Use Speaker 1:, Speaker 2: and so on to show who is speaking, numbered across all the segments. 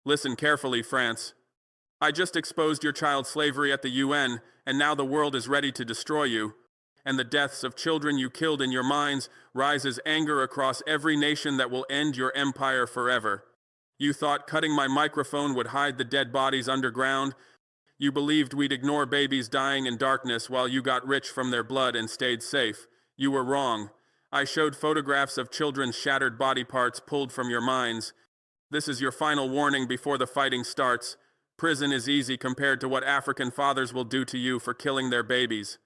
Speaker 1: Listen carefully, France. I just exposed your child slavery at the UN, and now the world is ready to destroy you. And the deaths of children you killed in your mines rises anger across every nation that will end your empire forever. You thought cutting my microphone would hide the dead bodies underground? You believed we'd ignore babies dying in darkness while you got rich from their blood and stayed safe. You were wrong. I showed photographs of children's shattered body parts pulled from your mines. This is your final warning before the fighting starts. Prison is easy compared to what African fathers will do to you for killing their babies.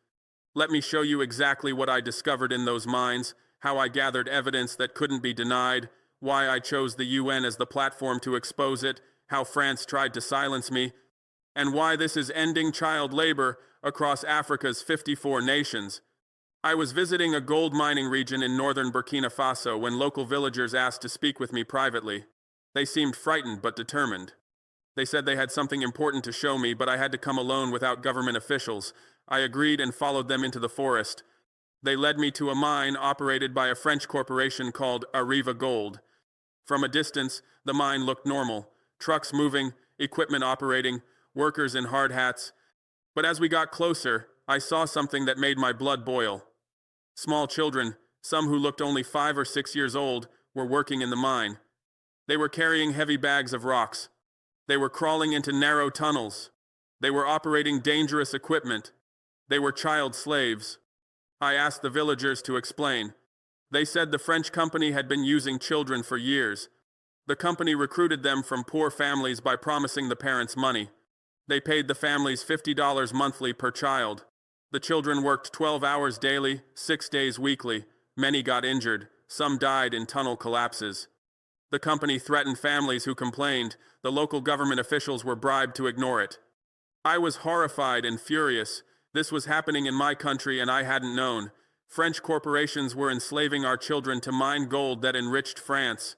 Speaker 1: Let me show you exactly what I discovered in those mines, how I gathered evidence that couldn't be denied, why I chose the UN as the platform to expose it, how France tried to silence me, and why this is ending child labor across Africa's 54 nations. I was visiting a gold mining region in northern Burkina Faso when local villagers asked to speak with me privately. They seemed frightened but determined. They said they had something important to show me, but I had to come alone without government officials. I agreed and followed them into the forest. They led me to a mine operated by a French corporation called Arriva Gold. From a distance, the mine looked normal. Trucks moving, equipment operating, workers in hard hats. But as we got closer, I saw something that made my blood boil. Small children, some who looked only 5 or 6 years old, were working in the mine. They were carrying heavy bags of rocks. They were crawling into narrow tunnels. They were operating dangerous equipment. They were child slaves. I asked the villagers to explain. They said the French company had been using children for years. The company recruited them from poor families by promising the parents money. They paid the families $50 monthly per child. The children worked 12 hours daily, 6 days weekly. Many got injured. Some died in tunnel collapses. The company threatened families who complained. The local government officials were bribed to ignore it. I was horrified and furious. This was happening in my country and I hadn't known. French corporations were enslaving our children to mine gold that enriched France.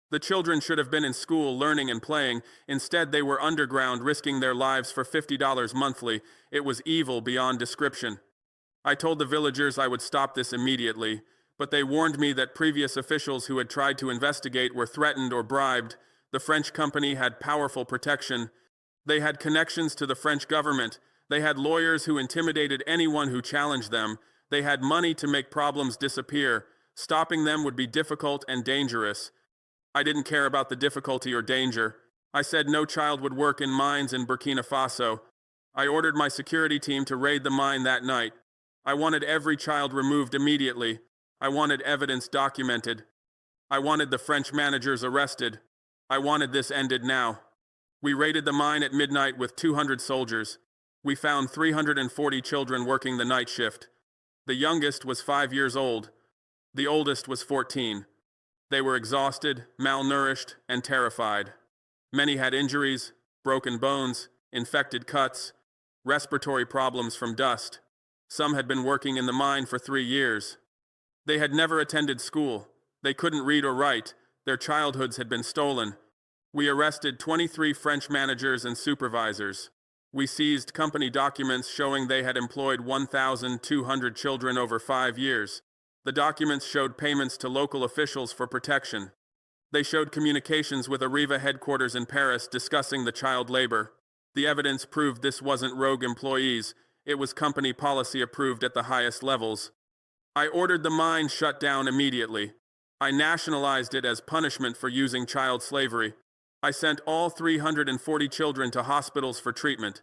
Speaker 1: The children should have been in school learning and playing. Instead, they were underground risking their lives for $50 monthly. It was evil beyond description. I told the villagers I would stop this immediately, but they warned me that previous officials who had tried to investigate were threatened or bribed. The French company had powerful protection. They had connections to the French government. They had lawyers who intimidated anyone who challenged them. They had money to make problems disappear. Stopping them would be difficult and dangerous. I didn't care about the difficulty or danger. I said no child would work in mines in Burkina Faso. I ordered my security team to raid the mine that night. I wanted every child removed immediately. I wanted evidence documented. I wanted the French managers arrested. I wanted this ended now. We raided the mine at midnight with 200 soldiers. We found 340 children working the night shift. The youngest was 5 years old. The oldest was 14. They were exhausted, malnourished, and terrified. Many had injuries, broken bones, infected cuts, respiratory problems from dust. Some had been working in the mine for 3 years. They had never attended school. They couldn't read or write. Their childhoods had been stolen. We arrested 23 French managers and supervisors. We seized company documents showing they had employed 1,200 children over 5 years. The documents showed payments to local officials for protection. They showed communications with Arriva headquarters in Paris discussing the child labor. The evidence proved this wasn't rogue employees. It was company policy approved at the highest levels. I ordered the mine shut down immediately. I nationalized it as punishment for using child slavery. I sent all 340 children to hospitals for treatment.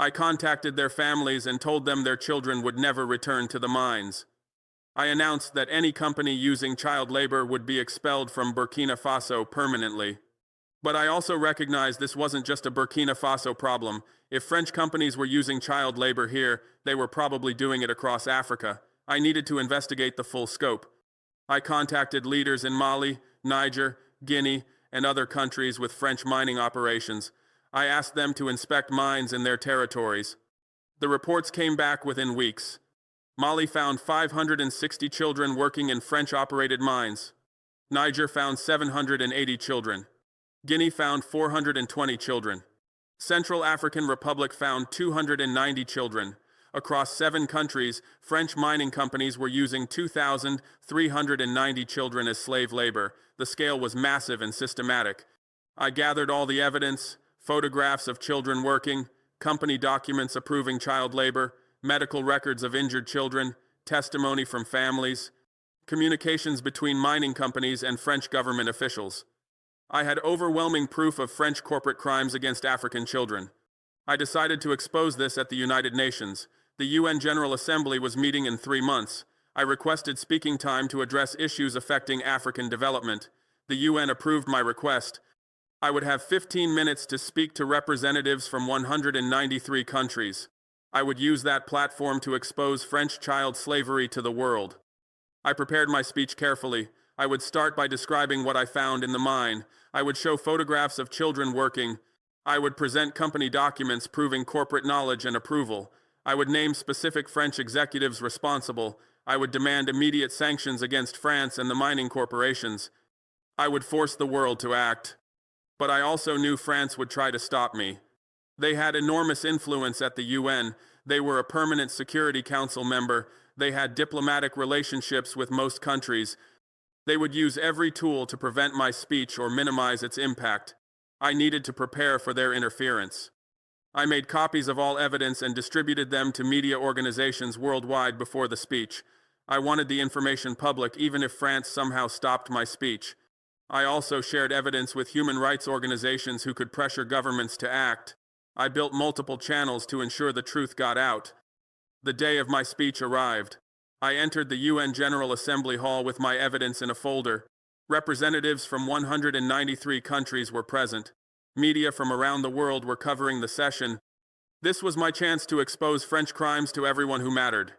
Speaker 1: I contacted their families and told them their children would never return to the mines. I announced that any company using child labor would be expelled from Burkina Faso permanently. But I also recognized this wasn't just a Burkina Faso problem. If French companies were using child labor here, they were probably doing it across Africa. I needed to investigate the full scope. I contacted leaders in Mali, Niger, Guinea, and other countries with French mining operations. I asked them to inspect mines in their territories. The reports came back within weeks. Mali found 560 children working in French-operated mines. Niger found 780 children. Guinea found 420 children. Central African Republic found 290 children. Across 7 countries, French mining companies were using 2,390 children as slave labor. The scale was massive and systematic. I gathered all the evidence, photographs of children working, company documents approving child labor, medical records of injured children, testimony from families, communications between mining companies and French government officials. I had overwhelming proof of French corporate crimes against African children. I decided to expose this at the United Nations. The UN General Assembly was meeting in 3 months. I requested speaking time to address issues affecting African development. The UN approved my request. I would have 15 minutes to speak to representatives from 193 countries. I would use that platform to expose French child slavery to the world. I prepared my speech carefully. I would start by describing what I found in the mine. I would show photographs of children working. I would present company documents proving corporate knowledge and approval. I would name specific French executives responsible. I would demand immediate sanctions against France and the mining corporations. I would force the world to act. But I also knew France would try to stop me. They had enormous influence at the UN. They were a permanent Security Council member. They had diplomatic relationships with most countries. They would use every tool to prevent my speech or minimize its impact. I needed to prepare for their interference. I made copies of all evidence and distributed them to media organizations worldwide before the speech. I wanted the information public even if France somehow stopped my speech. I also shared evidence with human rights organizations who could pressure governments to act. I built multiple channels to ensure the truth got out. The day of my speech arrived. I entered the UN General Assembly Hall with my evidence in a folder. Representatives from 193 countries were present. Media from around the world were covering the session. This was my chance to expose French crimes to everyone who mattered.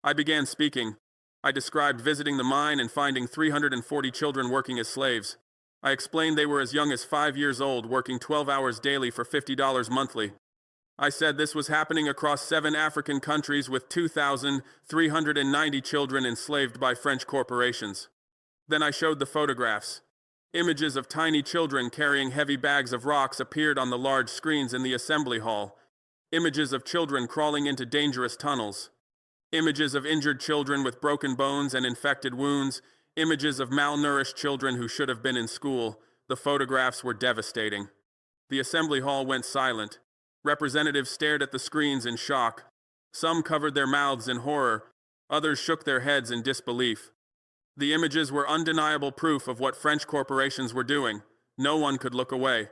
Speaker 1: I began speaking. I described visiting the mine and finding 340 children working as slaves. I explained they were as young as 5 years old, working 12 hours daily for $50 monthly. I said this was happening across 7 African countries with 2,390 children enslaved by French corporations. Then I showed the photographs. Images of tiny children carrying heavy bags of rocks appeared on the large screens in the assembly hall. Images of children crawling into dangerous tunnels. Images of injured children with broken bones and infected wounds. Images of malnourished children who should have been in school. The photographs were devastating. The assembly hall went silent. Representatives stared at the screens in shock. Some covered their mouths in horror. Others shook their heads in disbelief. The images were undeniable proof of what French corporations were doing. No one could look away.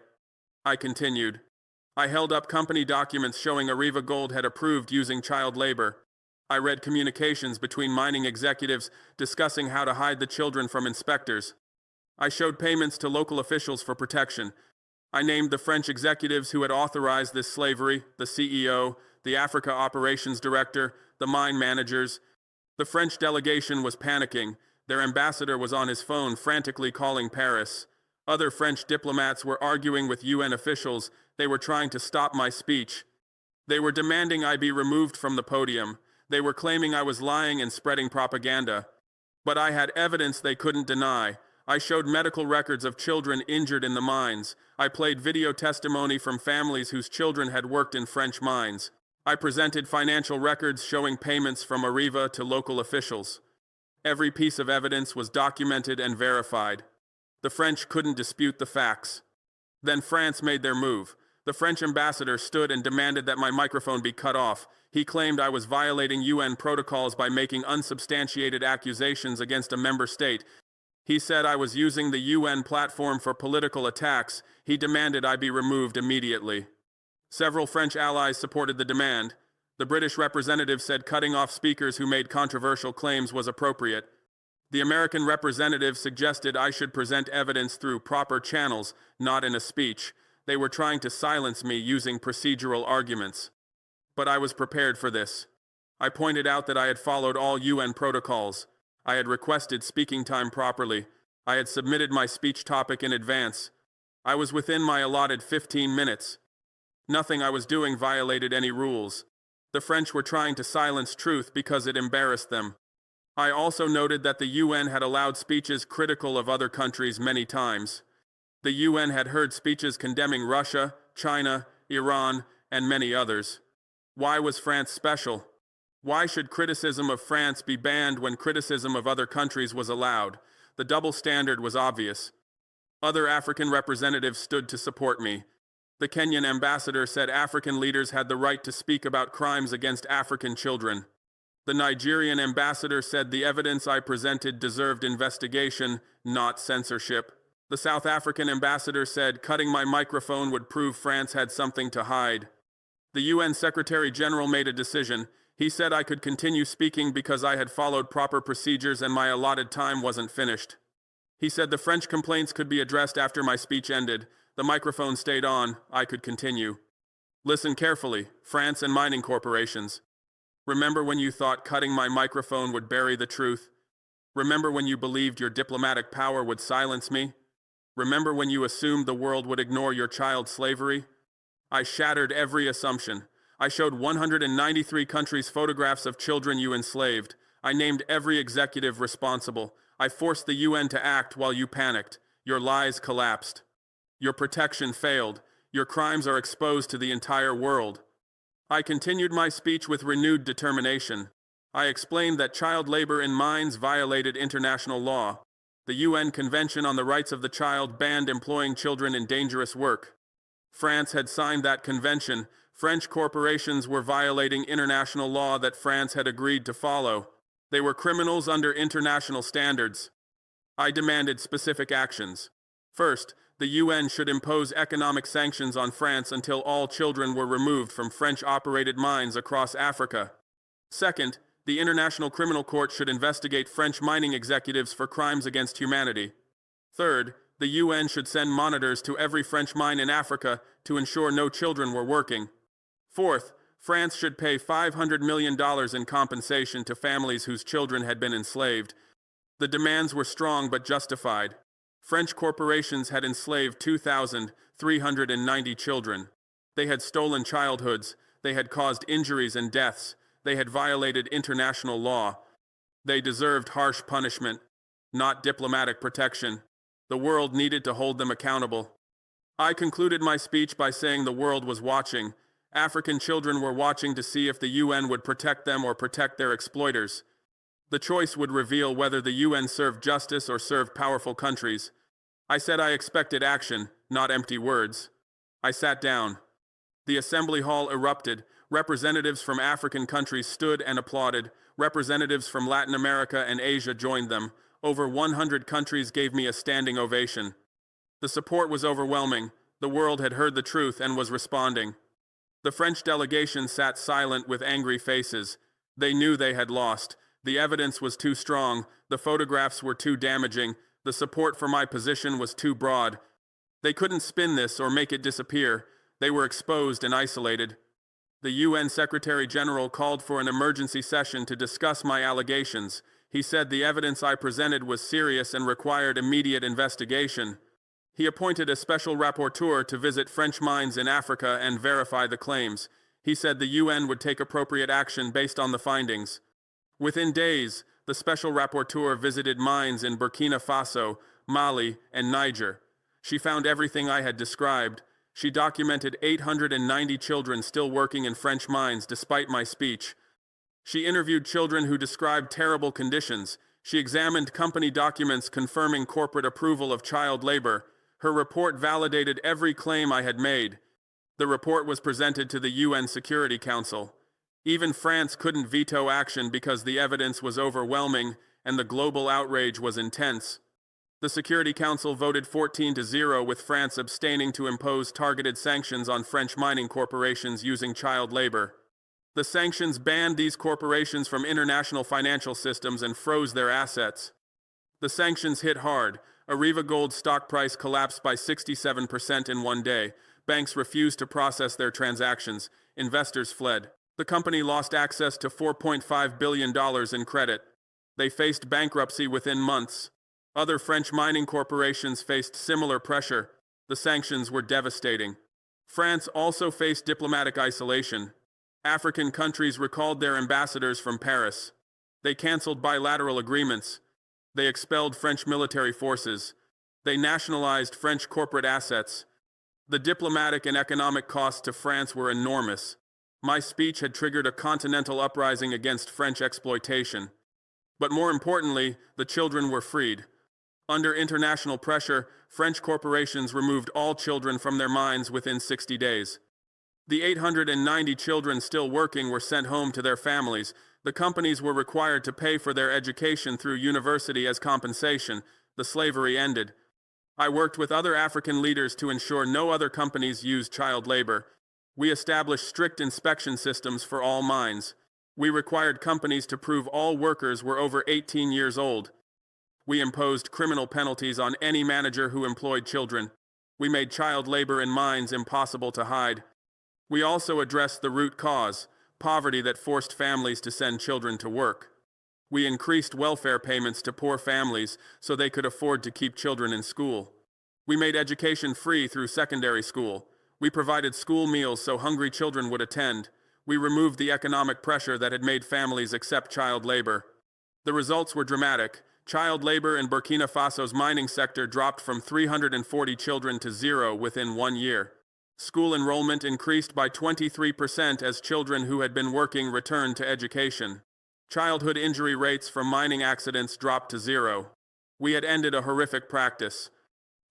Speaker 1: I continued. I held up company documents showing Arriva Gold had approved using child labor. I read communications between mining executives discussing how to hide the children from inspectors. I showed payments to local officials for protection. I named the French executives who had authorized this slavery, the CEO, the Africa Operations Director, the mine managers. The French delegation was panicking. Their ambassador was on his phone frantically calling Paris. Other French diplomats were arguing with UN officials. They were trying to stop my speech. They were demanding I be removed from the podium. They were claiming I was lying and spreading propaganda. But I had evidence they couldn't deny. I showed medical records of children injured in the mines. I played video testimony from families whose children had worked in French mines. I presented financial records showing payments from Arriva to local officials. Every piece of evidence was documented and verified. The French couldn't dispute the facts. Then France made their move. The French ambassador stood and demanded that my microphone be cut off. He claimed I was violating UN protocols by making unsubstantiated accusations against a member state. He said I was using the UN platform for political attacks. He demanded I be removed immediately. Several French allies supported the demand. The British representative said cutting off speakers who made controversial claims was appropriate. The American representative suggested I should present evidence through proper channels, not in a speech. They were trying to silence me using procedural arguments. But I was prepared for this. I pointed out that I had followed all UN protocols. I had requested speaking time properly. I had submitted my speech topic in advance. I was within my allotted 15 minutes. Nothing I was doing violated any rules. The French were trying to silence truth because it embarrassed them. I also noted that the UN had allowed speeches critical of other countries many times. The UN had heard speeches condemning Russia, China, Iran, and many others. Why was France special? Why should criticism of France be banned when criticism of other countries was allowed? The double standard was obvious. Other African representatives stood to support me. The Kenyan ambassador said African leaders had the right to speak about crimes against African children. The Nigerian ambassador said the evidence I presented deserved investigation, not censorship. The South African ambassador said cutting my microphone would prove France had something to hide. The UN Secretary General made a decision. He said I could continue speaking because I had followed proper procedures and my allotted time wasn't finished. He said the French complaints could be addressed after my speech ended. The microphone stayed on. I could continue. Listen carefully, France and mining corporations. Remember when you thought cutting my microphone would bury the truth? Remember when you believed your diplomatic power would silence me? Remember when you assumed the world would ignore your child slavery? I shattered every assumption. I showed 193 countries photographs of children you enslaved. I named every executive responsible. I forced the UN to act while you panicked. Your lies collapsed. Your protection failed. Your crimes are exposed to the entire world. I continued my speech with renewed determination. I explained that child labor in mines violated international law. The UN Convention on the Rights of the Child banned employing children in dangerous work. France had signed that convention. French corporations were violating international law that France had agreed to follow. They were criminals under international standards. I demanded specific actions. First, the UN should impose economic sanctions on France until all children were removed from French-operated mines across Africa. Second, the International Criminal Court should investigate French mining executives for crimes against humanity. Third, the UN should send monitors to every French mine in Africa to ensure no children were working. Fourth, France should pay $500 million in compensation to families whose children had been enslaved. The demands were strong but justified. French corporations had enslaved 2,390 children. They had stolen childhoods. They had caused injuries and deaths. They had violated international law. They deserved harsh punishment, not diplomatic protection. The world needed to hold them accountable. I concluded my speech by saying the world was watching. African children were watching to see if the UN would protect them or protect their exploiters. The choice would reveal whether the UN served justice or served powerful countries. I said I expected action, not empty words. I sat down. The assembly hall erupted. Representatives from African countries stood and applauded. Representatives from Latin America and Asia joined them. Over 100 countries gave me a standing ovation. The support was overwhelming. The world had heard the truth and was responding. The French delegation sat silent with angry faces. They knew they had lost. The evidence was too strong. The photographs were too damaging. The support for my position was too broad. They couldn't spin this or make it disappear. They were exposed and isolated. The UN Secretary General called for an emergency session to discuss my allegations. He said the evidence I presented was serious and required immediate investigation. He appointed a special rapporteur to visit French mines in Africa and verify the claims. He said the UN would take appropriate action based on the findings. Within days, the special rapporteur visited mines in Burkina Faso, Mali, and Niger. She found everything I had described. She documented 890 children still working in French mines despite my speech. She interviewed children who described terrible conditions. She examined company documents confirming corporate approval of child labor. Her report validated every claim I had made. The report was presented to the UN Security Council. Even France couldn't veto action because the evidence was overwhelming and the global outrage was intense. The Security Council voted 14-0 with France abstaining to impose targeted sanctions on French mining corporations using child labor. The sanctions banned these corporations from international financial systems and froze their assets. The sanctions hit hard. Arriva Gold's stock price collapsed by 67% in one day. Banks refused to process their transactions. Investors fled. The company lost access to $4.5 billion in credit. They faced bankruptcy within months. Other French mining corporations faced similar pressure. The sanctions were devastating. France also faced diplomatic isolation. African countries recalled their ambassadors from Paris. They canceled bilateral agreements. They expelled French military forces. They nationalized French corporate assets. The diplomatic and economic costs to France were enormous. My speech had triggered a continental uprising against French exploitation. But more importantly, the children were freed. Under international pressure, French corporations removed all children from their mines within 60 days. The 890 children still working were sent home to their families. The companies were required to pay for their education through university as compensation. The slavery ended. I worked with other African leaders to ensure no other companies used child labor. We established strict inspection systems for all mines. We required companies to prove all workers were over 18 years old. We imposed criminal penalties on any manager who employed children. We made child labor in mines impossible to hide. We also addressed the root cause, poverty that forced families to send children to work. We increased welfare payments to poor families so they could afford to keep children in school. We made education free through secondary school. We provided school meals so hungry children would attend. We removed the economic pressure that had made families accept child labor. The results were dramatic. Child labor in Burkina Faso's mining sector dropped from 340 children to 0 within 1 year. School enrollment increased by 23% as children who had been working returned to education. Childhood injury rates from mining accidents dropped to 0. We had ended a horrific practice.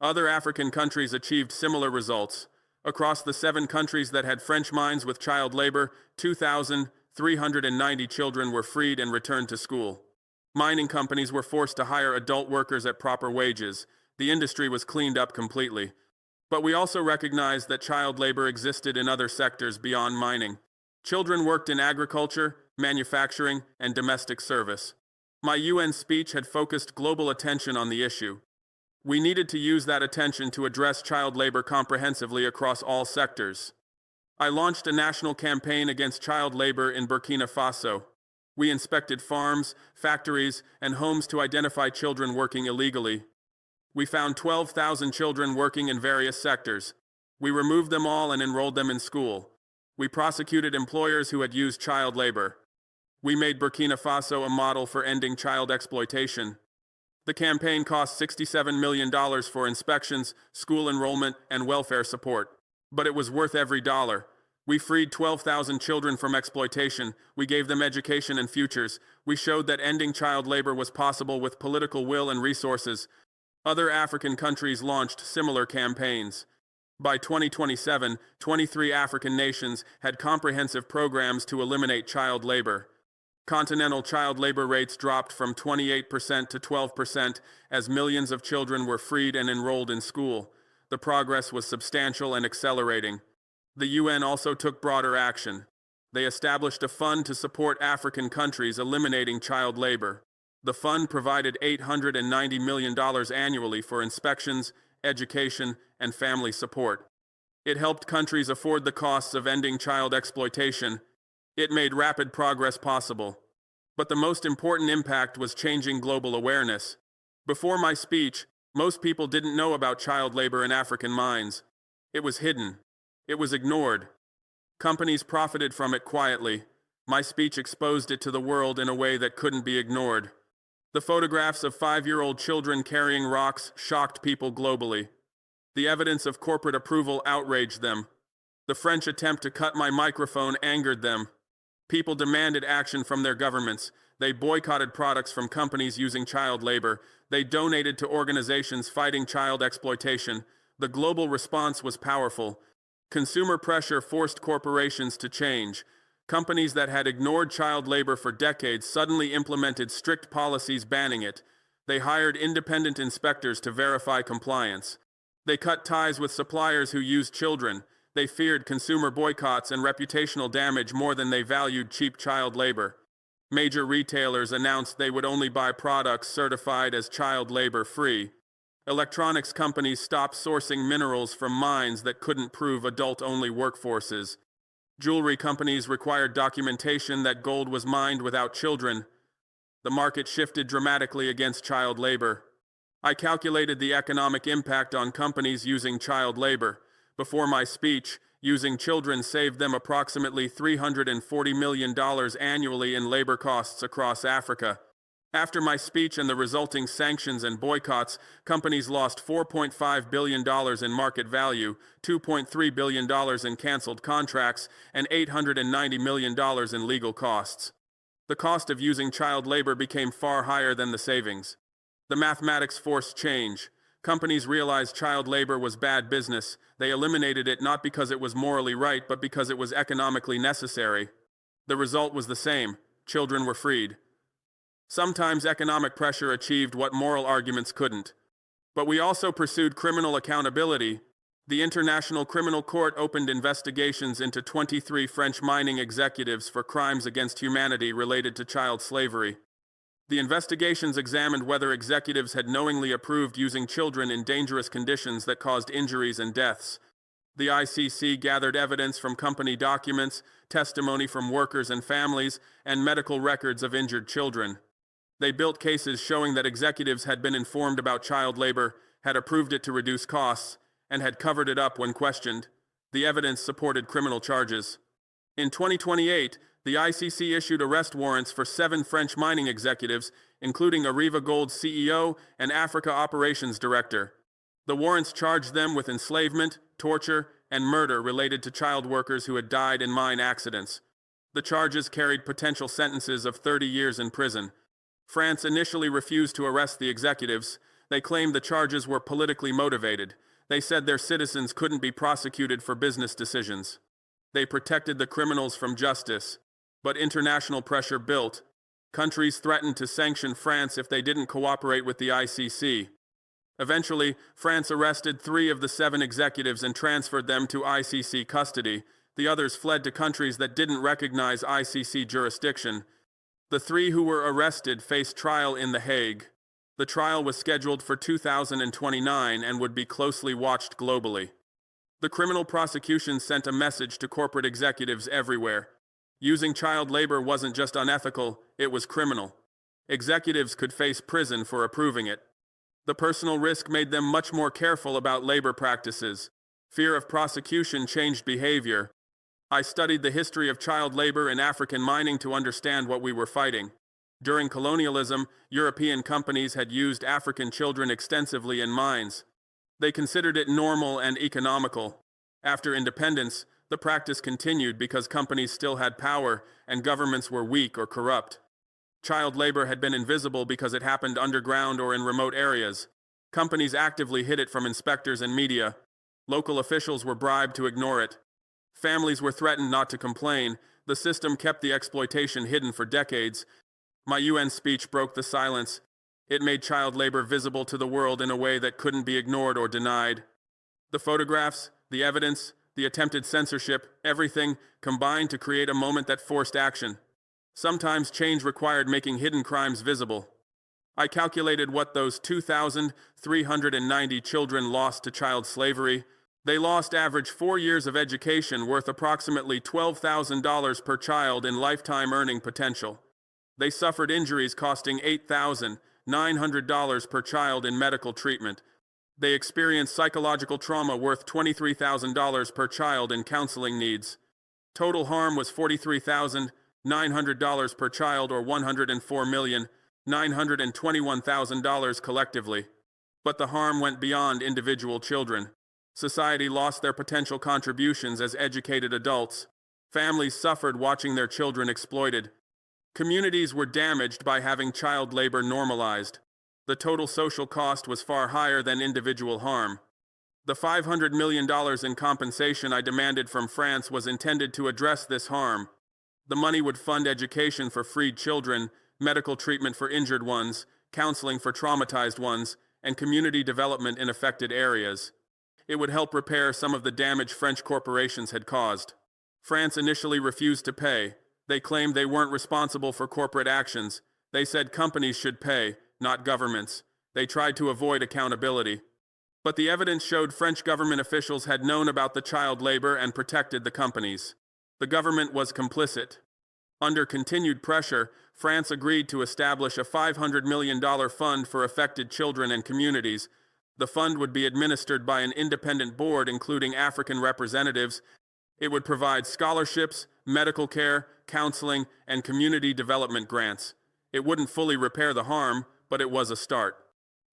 Speaker 1: Other African countries achieved similar results. Across the 7 countries that had French mines with child labor, 2,390 children were freed and returned to school. Mining companies were forced to hire adult workers at proper wages. The industry was cleaned up completely. But we also recognized that child labor existed in other sectors beyond mining. Children worked in agriculture, manufacturing, and domestic service. My UN speech had focused global attention on the issue. We needed to use that attention to address child labor comprehensively across all sectors. I launched a national campaign against child labor in Burkina Faso. We inspected farms, factories, and homes to identify children working illegally. We found 12,000 children working in various sectors. We removed them all and enrolled them in school. We prosecuted employers who had used child labor. We made Burkina Faso a model for ending child exploitation. The campaign cost $67 million for inspections, school enrollment, and welfare support. But it was worth every dollar. We freed 12,000 children from exploitation. We gave them education and futures. We showed that ending child labor was possible with political will and resources. Other African countries launched similar campaigns. By 2027, 23 African nations had comprehensive programs to eliminate child labor. Continental child labor rates dropped from 28% to 12% as millions of children were freed and enrolled in school. The progress was substantial and accelerating. The UN also took broader action. They established a fund to support African countries eliminating child labor. The fund provided $890 million annually for inspections, education, and family support. It helped countries afford the costs of ending child exploitation. It made rapid progress possible. But the most important impact was changing global awareness. Before my speech, most people didn't know about child labor in African mines. It was hidden. It was ignored. Companies profited from it quietly. My speech exposed it to the world in a way that couldn't be ignored. The photographs of 5-year-old children carrying rocks shocked people globally. The evidence of corporate approval outraged them. The French attempt to cut my microphone angered them. People demanded action from their governments. They boycotted products from companies using child labor. They donated to organizations fighting child exploitation. The global response was powerful. Consumer pressure forced corporations to change. Companies that had ignored child labor for decades suddenly implemented strict policies banning it. They hired independent inspectors to verify compliance. They cut ties with suppliers who used children. They feared consumer boycotts and reputational damage more than they valued cheap child labor. Major retailers announced they would only buy products certified as child labor free. Electronics companies stopped sourcing minerals from mines that couldn't prove adult-only workforces. Jewelry companies required documentation that gold was mined without children. The market shifted dramatically against child labor. I calculated the economic impact on companies using child labor. Before my speech, using children saved them approximately $340 million annually in labor costs across Africa. After my speech and the resulting sanctions and boycotts, companies lost $4.5 billion in market value, $2.3 billion in canceled contracts, and $890 million in legal costs. The cost of using child labor became far higher than the savings. The mathematics forced change. Companies realized child labor was bad business. They eliminated it not because it was morally right, but because it was economically necessary. The result was the same. Children were freed. Sometimes economic pressure achieved what moral arguments couldn't. But we also pursued criminal accountability. The International Criminal Court opened investigations into 23 French mining executives for crimes against humanity related to child slavery. The investigations examined whether executives had knowingly approved using children in dangerous conditions that caused injuries and deaths. The ICC gathered evidence from company documents, testimony from workers and families, and medical records of injured children. They built cases showing that executives had been informed about child labor, had approved it to reduce costs, and had covered it up when questioned. The evidence supported criminal charges. In 2028, the ICC issued arrest warrants for 7 French mining executives, including Arriva Gold's CEO and Africa Operations Director. The warrants charged them with enslavement, torture, and murder related to child workers who had died in mine accidents. The charges carried potential sentences of 30 years in prison. France initially refused to arrest the executives. They claimed the charges were politically motivated. They said their citizens couldn't be prosecuted for business decisions. They protected the criminals from justice. But international pressure built. Countries threatened to sanction France if they didn't cooperate with the ICC. Eventually, France arrested 3 of the 7 executives and transferred them to ICC custody. The others fled to countries that didn't recognize ICC jurisdiction. The 3 who were arrested faced trial in The Hague. The trial was scheduled for 2029 and would be closely watched globally. The criminal prosecution sent a message to corporate executives everywhere. Using child labor wasn't just unethical, it was criminal. Executives could face prison for approving it. The personal risk made them much more careful about labor practices. Fear of prosecution changed behavior. I studied the history of child labor in African mining to understand what we were fighting. During colonialism, European companies had used African children extensively in mines. They considered it normal and economical. After independence, the practice continued because companies still had power and governments were weak or corrupt. Child labor had been invisible because it happened underground or in remote areas. Companies actively hid it from inspectors and media. Local officials were bribed to ignore it. Families were threatened not to complain. The system kept the exploitation hidden for decades. My UN speech broke the silence. It made child labor visible to the world in a way that couldn't be ignored or denied. The photographs, the evidence, the attempted censorship, everything combined to create a moment that forced action. Sometimes change required making hidden crimes visible. I calculated what those 2,390 children lost to child slavery. They lost average 4 years of education worth approximately $12,000 per child in lifetime earning potential. They suffered injuries costing $8,900 per child in medical treatment. They experienced psychological trauma worth $23,000 per child in counseling needs. Total harm was $43,900 per child, or $104,921,000 collectively. But the harm went beyond individual children. Society lost their potential contributions as educated adults. Families suffered watching their children exploited. Communities were damaged by having child labor normalized. The total social cost was far higher than individual harm. The $500 million in compensation I demanded from France was intended to address this harm. The money would fund education for freed children, medical treatment for injured ones, counseling for traumatized ones, and community development in affected areas. It would help repair some of the damage French corporations had caused. France initially refused to pay. They claimed they weren't responsible for corporate actions. They said companies should pay, not governments. They tried to avoid accountability. But the evidence showed French government officials had known about the child labor and protected the companies. The government was complicit. Under continued pressure, France agreed to establish a $500 million fund for affected children and communities. The fund would be administered by an independent board including African representatives. It would provide scholarships, medical care, counseling, and community development grants. It wouldn't fully repair the harm, but it was a start.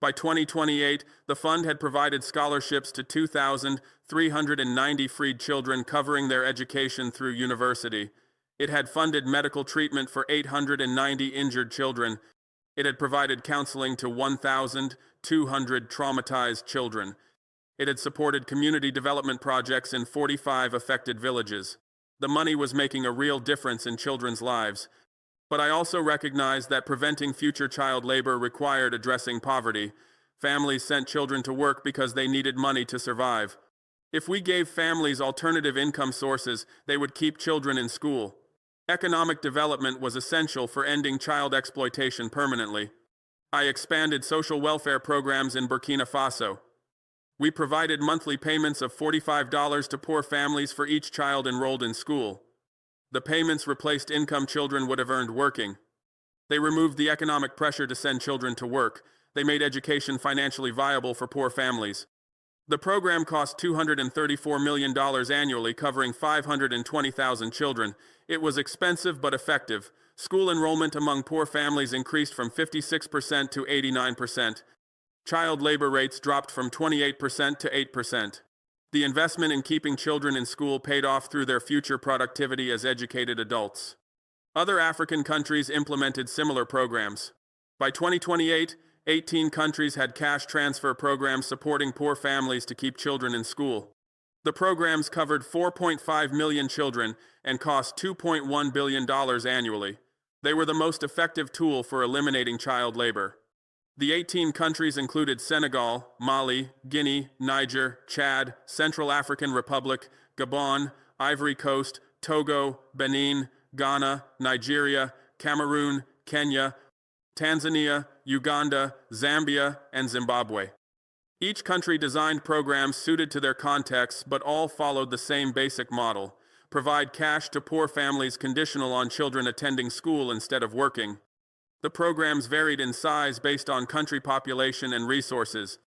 Speaker 1: By 2028, the fund had provided scholarships to 2,390 freed children, covering their education through university. It had funded medical treatment for 890 injured children. It had provided counseling to 1,200 traumatized children. It had supported community development projects in 45 affected villages. The money was making a real difference in children's lives. But I also recognized that preventing future child labor required addressing poverty. Families sent children to work because they needed money to survive. If we gave families alternative income sources, they would keep children in school. Economic development was essential for ending child exploitation permanently. I expanded social welfare programs in Burkina Faso. We provided monthly payments of $45 to poor families for each child enrolled in school. The payments replaced income children would have earned working. They removed the economic pressure to send children to work. They made education financially viable for poor families. The program cost $234 million annually, covering 520,000 children. It was expensive but effective. School enrollment among poor families increased from 56% to 89%. Child labor rates dropped from 28% to 8%. The investment in keeping children in school paid off through their future productivity as educated adults. Other African countries implemented similar programs. By 2028, 18 countries had cash transfer programs supporting poor families to keep children in school. The programs covered 4.5 million children and cost $2.1 billion annually. They were the most effective tool for eliminating child labor. The 18 countries included Senegal, Mali, Guinea, Niger, Chad, Central African Republic, Gabon, Ivory Coast, Togo, Benin, Ghana, Nigeria, Cameroon, Kenya, Tanzania, Uganda, Zambia, and Zimbabwe. Each country designed programs suited to their contexts, but all followed the same basic model: provide cash to poor families conditional on children attending school instead of working. The programs varied in size based on country population and resources.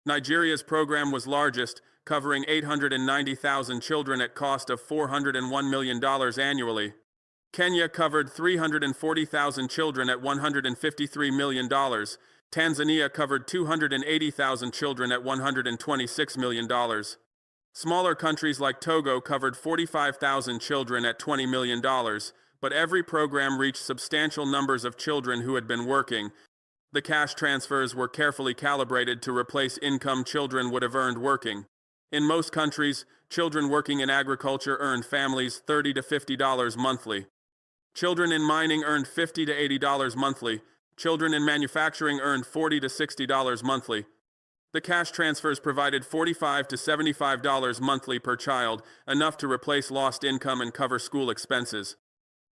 Speaker 1: Nigeria's program was largest, covering 890,000 children at cost of $401 million annually. Kenya covered 340,000 children at $153 million. Tanzania covered 280,000 children at $126 million. Smaller countries like Togo covered 45,000 children at $20 million. But every program reached substantial numbers of children who had been working. The cash transfers were carefully calibrated to replace income children would have earned working. In most countries, children working in agriculture earned families $30 to $50 monthly. Children in mining earned $50 to $80 monthly. Children in manufacturing earned $40 to $60 monthly. The cash transfers provided $45 to $75 monthly per child, enough to replace lost income and cover school expenses.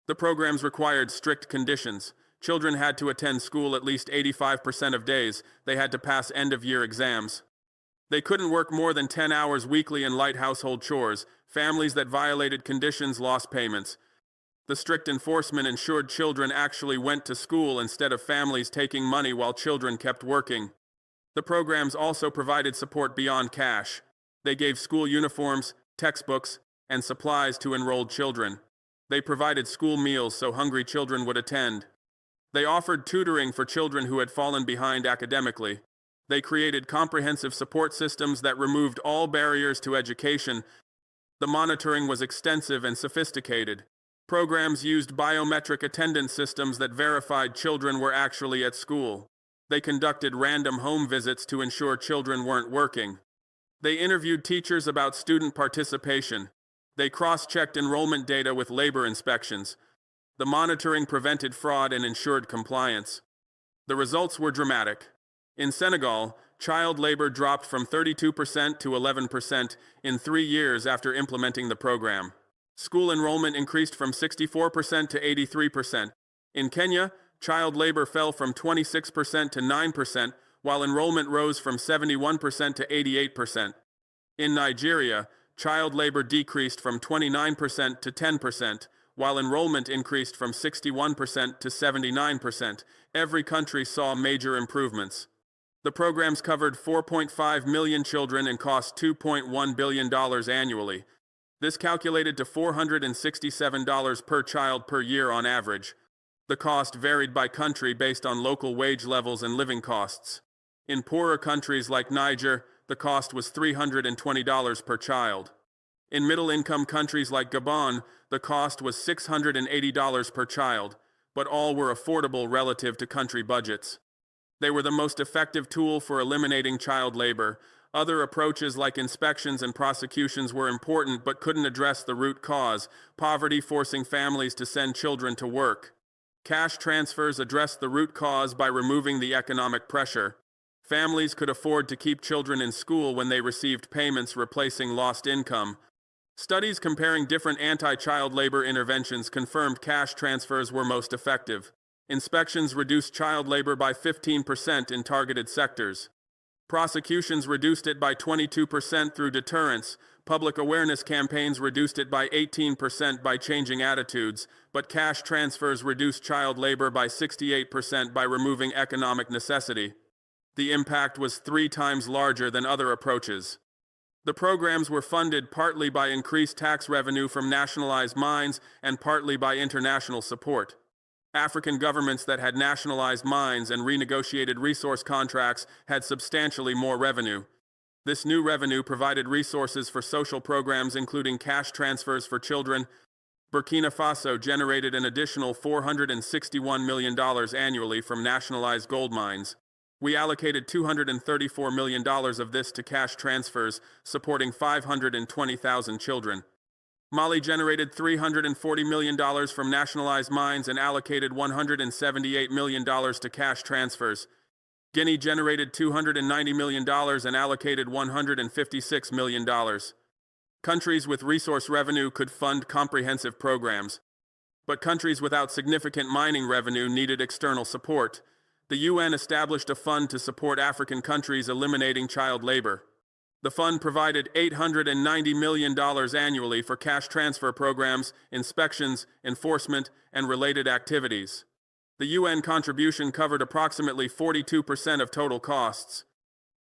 Speaker 1: The programs required strict conditions. Children had to attend school at least 85% of days. They had to pass end-of-year exams. They couldn't work more than 10 hours weekly in light household chores. Families that violated conditions lost payments. The strict enforcement ensured children actually went to school instead of families taking money while children kept working. The programs also provided support beyond cash. They gave school uniforms, textbooks, and supplies to enrolled children. They provided school meals so hungry children would attend. They offered tutoring for children who had fallen behind academically. They created comprehensive support systems that removed all barriers to education. The monitoring was extensive and sophisticated. Programs used biometric attendance systems that verified children were actually at school. They conducted random home visits to ensure children weren't working. They interviewed teachers about student participation. They cross-checked enrollment data with labor inspections. The monitoring prevented fraud and ensured compliance. The results were dramatic. In Senegal, child labor dropped from 32% to 11% in 3 years after implementing the program. School enrollment increased from 64% to 83%. In Kenya, child labor fell from 26% to 9%, while enrollment rose from 71% to 88%. In Nigeria, child labor decreased from 29% to 10%, while enrollment increased from 61% to 79%. Every country saw major improvements. The programs covered 4.5 million children and cost $2.1 billion annually. This calculated to $467 per child per year on average. The cost varied by country based on local wage levels and living costs. In poorer countries like Niger, the cost was $320 per child. In middle-income countries like Gabon, the cost was $680 per child. but all were affordable relative to country budgets. They were the most effective tool for eliminating child labor. Other approaches like inspections and prosecutions were important but couldn't address the root cause, poverty forcing families to send children to work. Cash transfers addressed the root cause by removing the economic pressure. Families could afford to keep children in school when they received payments replacing lost income. Studies comparing different anti-child labor interventions confirmed cash transfers were most effective. Inspections reduced child labor by 15% in targeted sectors. Prosecutions reduced it by 22% through deterrence. Public awareness campaigns reduced it by 18% by changing attitudes, but cash transfers reduced child labor by 68% by removing economic necessity. The impact was 3 times larger than other approaches. The programs were funded partly by increased tax revenue from nationalized mines and partly by international support. African governments that had nationalized mines and renegotiated resource contracts had substantially more revenue. This new revenue provided resources for social programs including cash transfers for children. Burkina Faso generated an additional $461 million annually from nationalized gold mines. We allocated $234 million of this to cash transfers, supporting 520,000 children. Mali generated $340 million from nationalized mines and allocated $178 million to cash transfers. Guinea generated $290 million and allocated $156 million. Countries with resource revenue could fund comprehensive programs, but countries without significant mining revenue needed external support. The UN established a fund to support African countries eliminating child labor. The fund provided $890 million annually for cash transfer programs, inspections, enforcement, and related activities. The UN contribution covered approximately 42% of total costs.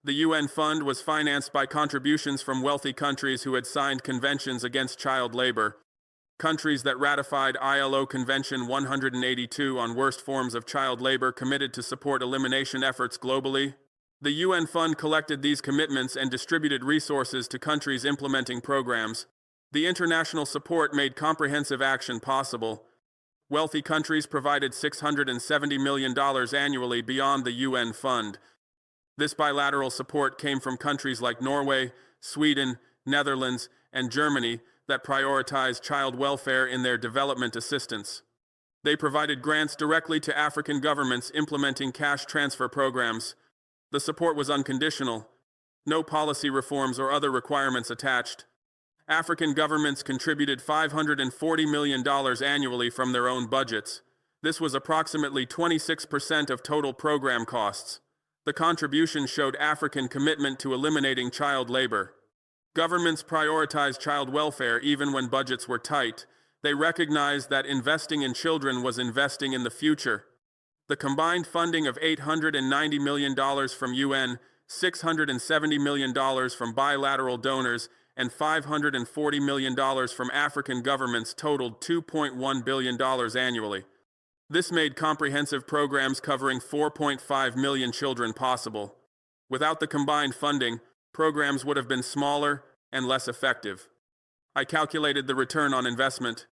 Speaker 1: The UN fund was financed by contributions from wealthy countries who had signed conventions against child labor. Countries that ratified ILO Convention 182 on worst forms of child labor committed to support elimination efforts globally. The UN fund collected these commitments and distributed resources to countries implementing programs. The international support made comprehensive action possible. Wealthy countries provided $670 million annually beyond the UN fund. This bilateral support came from countries like Norway, Sweden, Netherlands, and Germany that prioritized child welfare in their development assistance. They provided grants directly to African governments implementing cash transfer programs. The support was unconditional. No policy reforms or other requirements attached. African governments contributed $540 million annually from their own budgets. This was approximately 26% of total program costs. The contribution showed African commitment to eliminating child labor. Governments prioritized child welfare even when budgets were tight. They recognized that investing in children was investing in the future. The combined funding of $890 million from UN, $670 million from bilateral donors, and $540 million from African governments totaled $2.1 billion annually. This made comprehensive programs covering 4.5 million children possible. Without the combined funding, programs would have been smaller and less effective. I calculated the return on investment.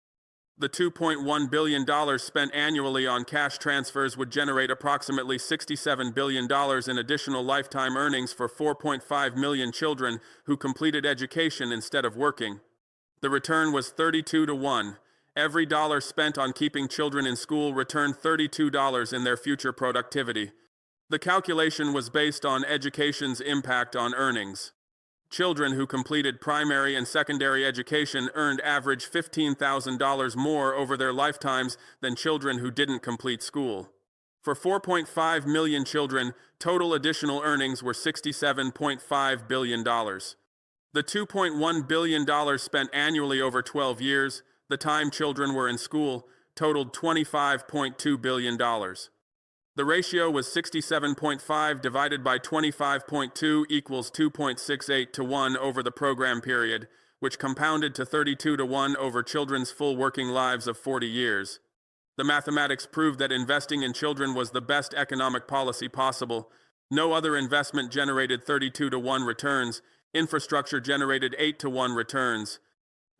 Speaker 1: The $2.1 billion spent annually on cash transfers would generate approximately $67 billion in additional lifetime earnings for 4.5 million children who completed education instead of working. The return was 32 to 1. Every dollar spent on keeping children in school returned $32 in their future productivity. The calculation was based on education's impact on earnings. Children who completed primary and secondary education earned average $15,000 more over their lifetimes than children who didn't complete school. For 4.5 million children, total additional earnings were $67.5 billion. The $2.1 billion spent annually over 12 years, the time children were in school, totaled $25.2 billion. The ratio was 67.5 divided by 25.2 equals 2.68 to 1 over the program period, which compounded to 32 to 1 over children's full working lives of 40 years. The mathematics proved that investing in children was the best economic policy possible. No other investment generated 32 to 1 returns. Infrastructure generated 8 to 1 returns.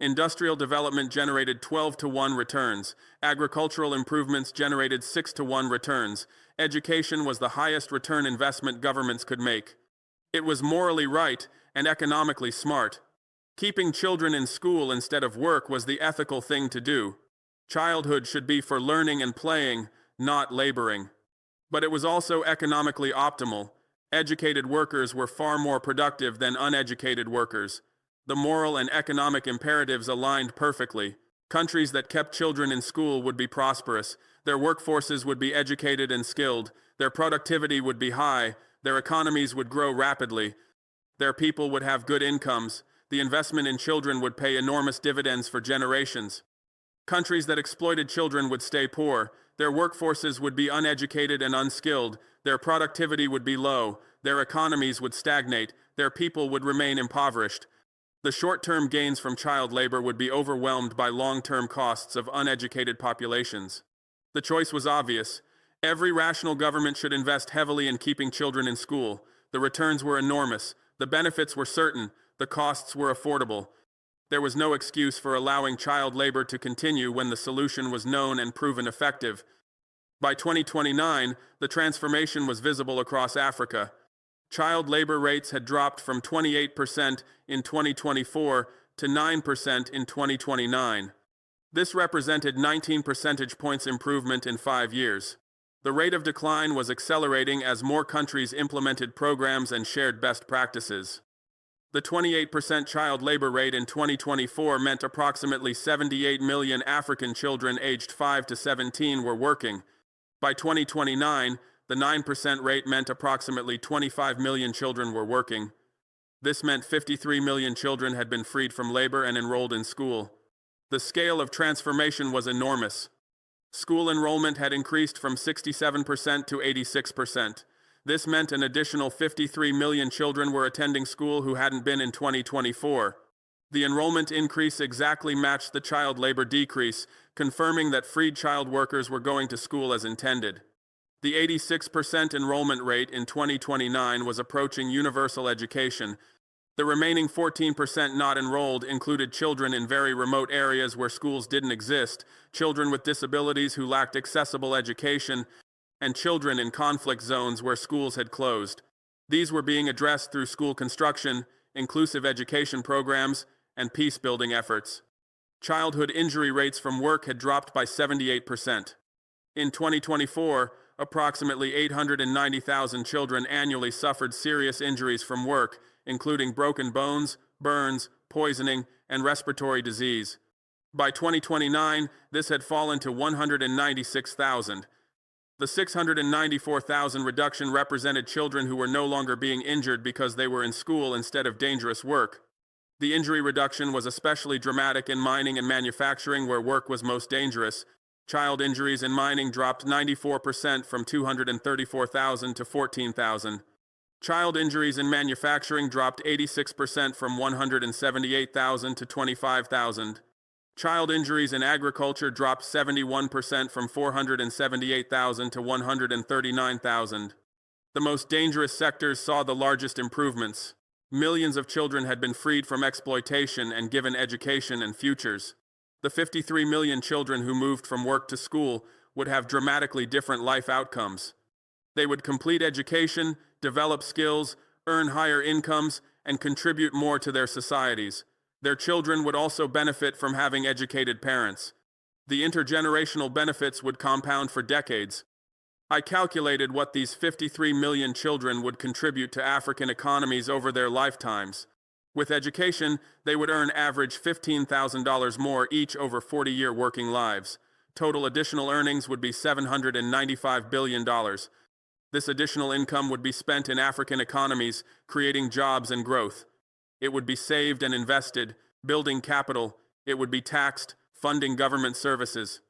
Speaker 1: Industrial development generated 12-to-1 returns. Agricultural improvements generated 6-to-1 returns. Education was the highest return investment governments could make. It was morally right and economically smart. Keeping children in school instead of work was the ethical thing to do. Childhood should be for learning and playing, not laboring. But it was also economically optimal. Educated workers were far more productive than uneducated workers. The moral and economic imperatives aligned perfectly. Countries that kept children in school would be prosperous. Their workforces would be educated and skilled. Their productivity would be high. Their economies would grow rapidly. Their people would have good incomes. The investment in children would pay enormous dividends for generations. Countries that exploited children would stay poor. Their workforces would be uneducated and unskilled. Their productivity would be low. Their economies would stagnate. Their people would remain impoverished. The short-term gains from child labor would be overwhelmed by long-term costs of uneducated populations. The choice was obvious. Every rational government should invest heavily in keeping children in school. The returns were enormous. The benefits were certain. The costs were affordable. There was no excuse for allowing child labor to continue when the solution was known and proven effective. By 2029, the transformation was visible across Africa. Child labor rates had dropped from 28% in 2024 to 9% in 2029. This represented 19 percentage points improvement in 5 years. The rate of decline was accelerating as more countries implemented programs and shared best practices. The 28% child labor rate in 2024 meant approximately 78 million African children aged 5 to 17 were working. By 2029, the 9% rate meant approximately 25 million children were working. This meant 53 million children had been freed from labor and enrolled in school. The scale of transformation was enormous. School enrollment had increased from 67% to 86%. This meant an additional 53 million children were attending school who hadn't been in 2024. The enrollment increase exactly matched the child labor decrease, confirming that freed child workers were going to school as intended. The 86% enrollment rate in 2029 was approaching universal education. The remaining 14% not enrolled included children in very remote areas where schools didn't exist, children with disabilities who lacked accessible education, and children in conflict zones where schools had closed. These were being addressed through school construction, inclusive education programs, and peace-building efforts. Childhood injury rates from work had dropped by 78%. In 2024, approximately 890,000 children annually suffered serious injuries from work, including broken bones, burns, poisoning, and respiratory disease. By 2029, this had fallen to 196,000. The 694,000 reduction represented children who were no longer being injured because they were in school instead of dangerous work. The injury reduction was especially dramatic in mining and manufacturing where work was most dangerous. Child injuries in mining dropped 94% from 234,000 to 14,000. Child injuries in manufacturing dropped 86% from 178,000 to 25,000. Child injuries in agriculture dropped 71% from 478,000 to 139,000. The most dangerous sectors saw the largest improvements. Millions of children had been freed from exploitation and given education and futures. The 53 million children who moved from work to school would have dramatically different life outcomes. They would complete education, develop skills, earn higher incomes, and contribute more to their societies. Their children would also benefit from having educated parents. The intergenerational benefits would compound for decades. I calculated what these 53 million children would contribute to African economies over their lifetimes. With education, they would earn average $15,000 more each over 40-year working lives. Total additional earnings would be $795 billion. This additional income would be spent in African economies, creating jobs and growth. It would be saved and invested, building capital. It would be taxed, funding government services.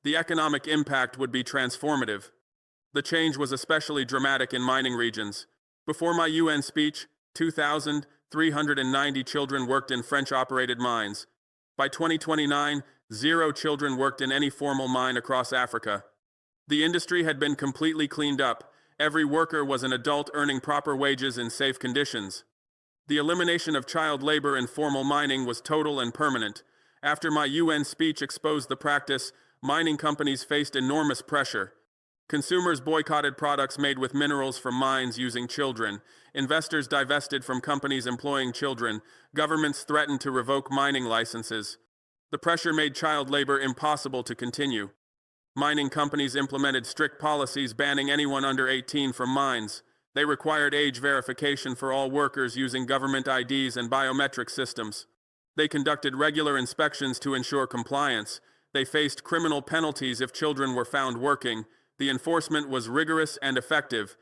Speaker 1: The economic impact would be transformative. The change was especially dramatic in mining regions. Before my UN speech, 2,390 children worked in French-operated mines. By 2029, 0 children worked in any formal mine across Africa. The industry had been completely cleaned up. Every worker was an adult earning proper wages in safe conditions. The elimination of child labor in formal mining was total and permanent. After my UN speech exposed the practice, mining companies faced enormous pressure. Consumers boycotted products made with minerals from mines using children. Investors divested from companies employing children. Governments threatened to revoke mining licenses. The pressure made child labor impossible to continue. Mining companies implemented strict policies banning anyone under 18 from mines. They required age verification for all workers using government IDs and biometric systems. They conducted regular inspections to ensure compliance. They faced criminal penalties if children were found working. The enforcement was rigorous and effective.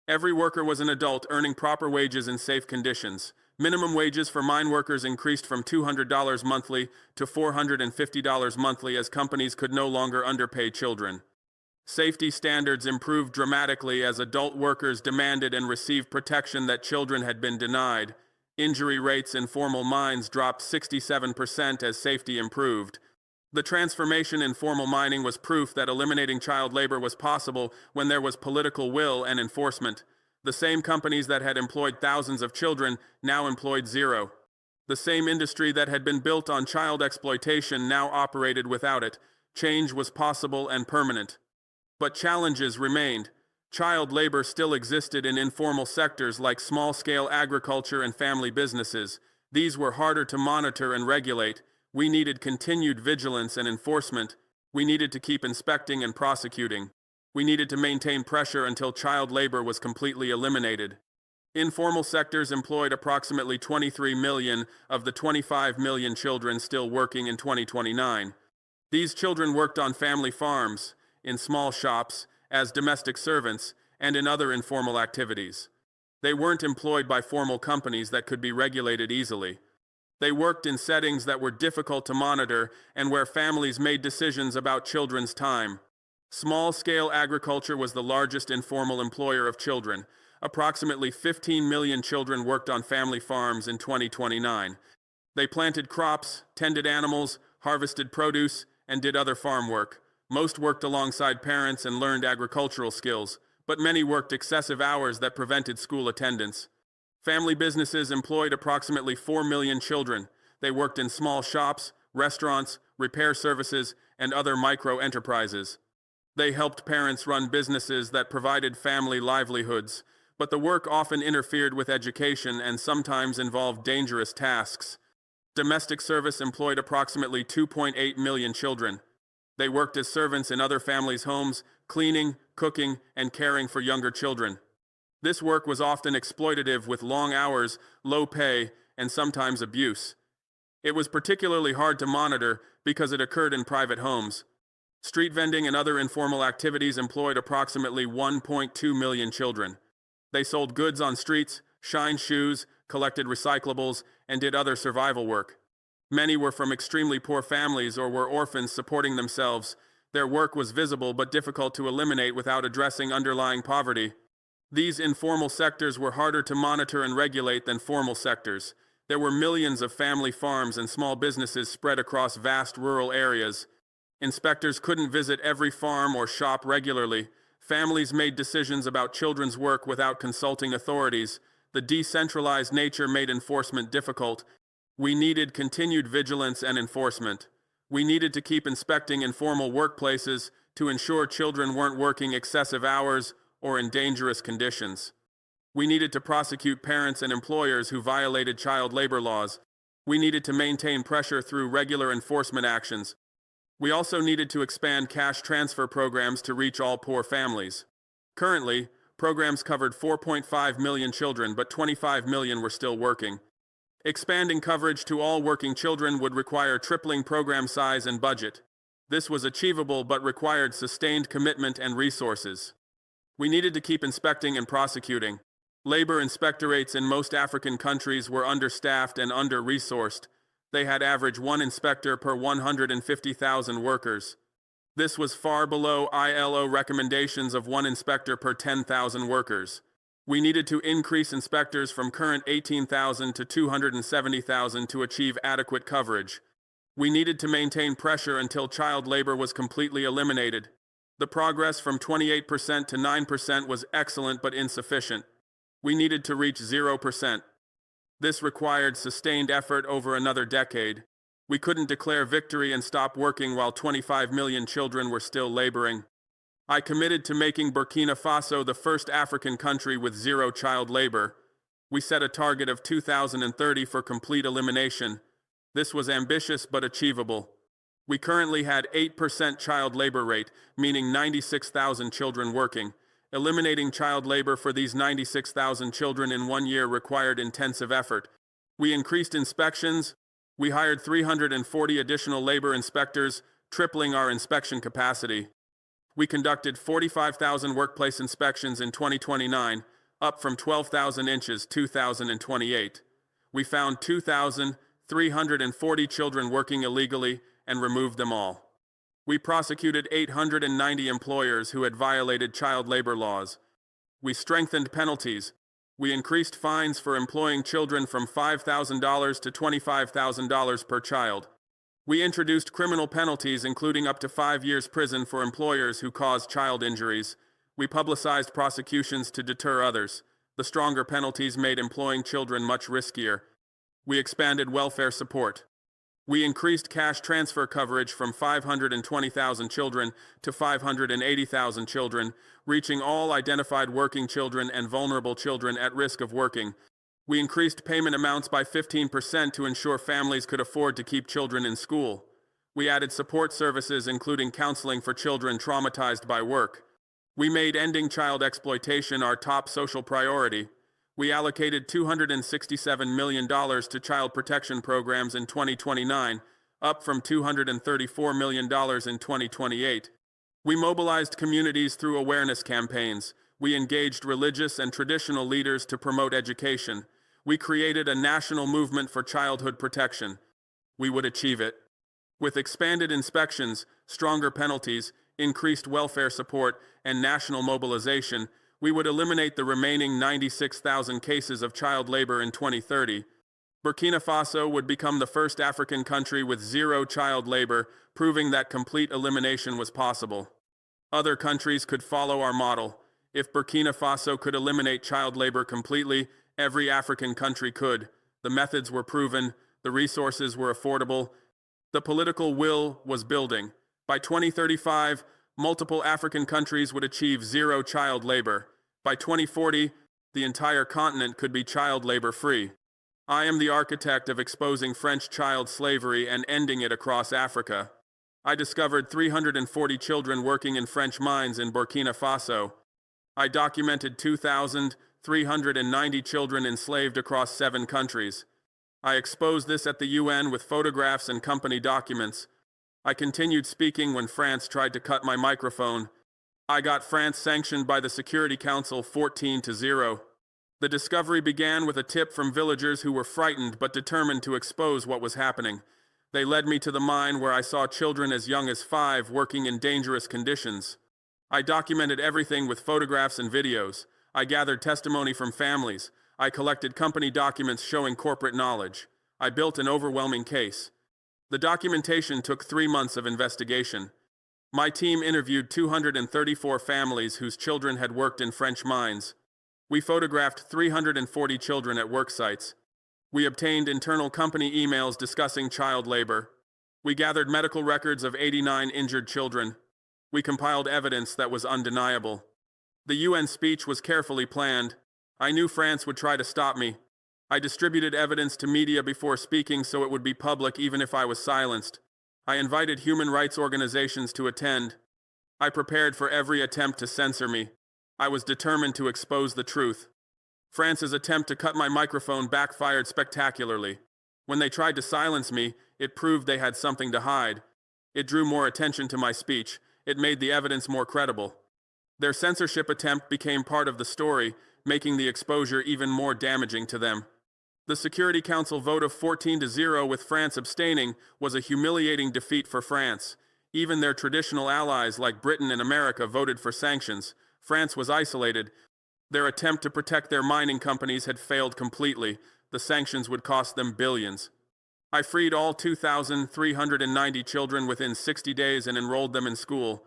Speaker 1: Every worker was an adult earning proper wages in safe conditions. Minimum wages for mine workers increased from $200 monthly to $450 monthly as companies could no longer underpay children. Safety standards improved dramatically as adult workers demanded and received protection that children had been denied. Injury rates in formal mines dropped 67% as safety improved. The transformation in formal mining was proof that eliminating child labor was possible when there was political will and enforcement. The same companies that had employed thousands of children now employed zero. The same industry that had been built on child exploitation now operated without it. Change was possible and permanent. But challenges remained. Child labor still existed in informal sectors like small-scale agriculture and family businesses. These were harder to monitor and regulate. We needed continued vigilance and enforcement. We needed to keep inspecting and prosecuting. We needed to maintain pressure until child labor was completely eliminated. Informal sectors employed approximately 23 million of the 25 million children still working in 2029. These children worked on family farms, in small shops, as domestic servants, and in other informal activities. They weren't employed by formal companies that could be regulated easily. They worked in settings that were difficult to monitor and where families made decisions about children's time. Small-scale agriculture was the largest informal employer of children. Approximately 15 million children worked on family farms in 2029. They planted crops, tended animals, harvested produce, and did other farm work. Most worked alongside parents and learned agricultural skills, but many worked excessive hours that prevented school attendance. Family businesses employed approximately 4 million children. They worked in small shops, restaurants, repair services, and other micro-enterprises. They helped parents run businesses that provided family livelihoods, but the work often interfered with education and sometimes involved dangerous tasks. Domestic service employed approximately 2.8 million children. They worked as servants in other families' homes, cleaning, cooking, and caring for younger children. This work was often exploitative with long hours, low pay, and sometimes abuse. It was particularly hard to monitor because it occurred in private homes. Street vending and other informal activities employed approximately 1.2 million children. They sold goods on streets, shined shoes, collected recyclables, and did other survival work. Many were from extremely poor families or were orphans supporting themselves. Their work was visible but difficult to eliminate without addressing underlying poverty. These informal sectors were harder to monitor and regulate than formal sectors. There were millions of family farms and small businesses spread across vast rural areas. Inspectors couldn't visit every farm or shop regularly. Families made decisions about children's work without consulting authorities. The decentralized nature made enforcement difficult. We needed continued vigilance and enforcement. We needed to keep inspecting informal workplaces to ensure children weren't working excessive hours or in dangerous conditions. We needed to prosecute parents and employers who violated child labor laws. We needed to maintain pressure through regular enforcement actions. We also needed to expand cash transfer programs to reach all poor families. Currently, programs covered 4.5 million children, but 25 million were still working. Expanding coverage to all working children would require tripling program size and budget. This was achievable but required sustained commitment and resources. We needed to keep inspecting and prosecuting. Labor inspectorates in most African countries were understaffed and under-resourced. They had average one inspector per 150,000 workers. This was far below ILO recommendations of one inspector per 10,000 workers. We needed to increase inspectors from current 18,000 to 270,000 to achieve adequate coverage. We needed to maintain pressure until child labor was completely eliminated. The progress from 28% to 9% was excellent but insufficient. We needed to reach 0%. This required sustained effort over another decade. We couldn't declare victory and stop working while 25 million children were still laboring. I committed to making Burkina Faso the first African country with zero child labor. We set a target of 2030 for complete elimination. This was ambitious but achievable. We currently had 8% child labor rate, meaning 96,000 children working. Eliminating child labor for these 96,000 children in 1 year required intensive effort. We increased inspections. We hired 340 additional labor inspectors, tripling our inspection capacity. We conducted 45,000 workplace inspections in 2029, up from 12,000 in 2028. We found 2,340 children working illegally and removed them all. We prosecuted 890 employers who had violated child labor laws. We strengthened penalties. We increased fines for employing children from $5,000 to $25,000 per child. We introduced criminal penalties including up to 5 years prison for employers who cause child injuries. We publicized prosecutions to deter others. The stronger penalties made employing children much riskier. We expanded welfare support. We increased cash transfer coverage from 520,000 children to 580,000 children, reaching all identified working children and vulnerable children at risk of working. We increased payment amounts by 15% to ensure families could afford to keep children in school. We added support services including counseling for children traumatized by work. We made ending child exploitation our top social priority. We allocated $267 million to child protection programs in 2029, up from $234 million in 2028. We mobilized communities through awareness campaigns. We engaged religious and traditional leaders to promote education. We created a national movement for childhood protection. We would achieve it. With expanded inspections, stronger penalties, increased welfare support, and national mobilization, we would eliminate the remaining 96,000 cases of child labor in 2030. Burkina Faso would become the first African country with zero child labor, proving that complete elimination was possible. Other countries could follow our model. If Burkina Faso could eliminate child labor completely, every African country could. The methods were proven, the resources were affordable, the political will was building. By 2035, multiple African countries would achieve zero child labor. By 2040, the entire continent could be child labor free. I am the architect of exposing French child slavery and ending it across Africa. I discovered 340 children working in French mines in Burkina Faso. I documented 2,390 children enslaved across 7 countries. I exposed this at the UN with photographs and company documents. I continued speaking when France tried to cut my microphone. I got France sanctioned by the Security Council 14-0. The discovery began with a tip from villagers who were frightened but determined to expose what was happening. They led me to the mine where I saw children as young as 5 working in dangerous conditions. I documented everything with photographs and videos. I gathered testimony from families. I collected company documents showing corporate knowledge. I built an overwhelming case. The documentation took 3 months of investigation. My team interviewed 234 families whose children had worked in French mines. We photographed 340 children at work sites. We obtained internal company emails discussing child labor. We gathered medical records of 89 injured children. We compiled evidence that was undeniable. The UN speech was carefully planned. I knew France would try to stop me. I distributed evidence to media before speaking so it would be public even if I was silenced. I invited human rights organizations to attend. I prepared for every attempt to censor me. I was determined to expose the truth. France's attempt to cut my microphone backfired spectacularly. When they tried to silence me, it proved they had something to hide. It drew more attention to my speech. It made the evidence more credible. Their censorship attempt became part of the story, making the exposure even more damaging to them. The Security Council vote of 14-0 with France abstaining was a humiliating defeat for France. Even their traditional allies like Britain and America voted for sanctions. France was isolated. Their attempt to protect their mining companies had failed completely. The sanctions would cost them billions. I freed all 2,390 children within 60 days and enrolled them in school.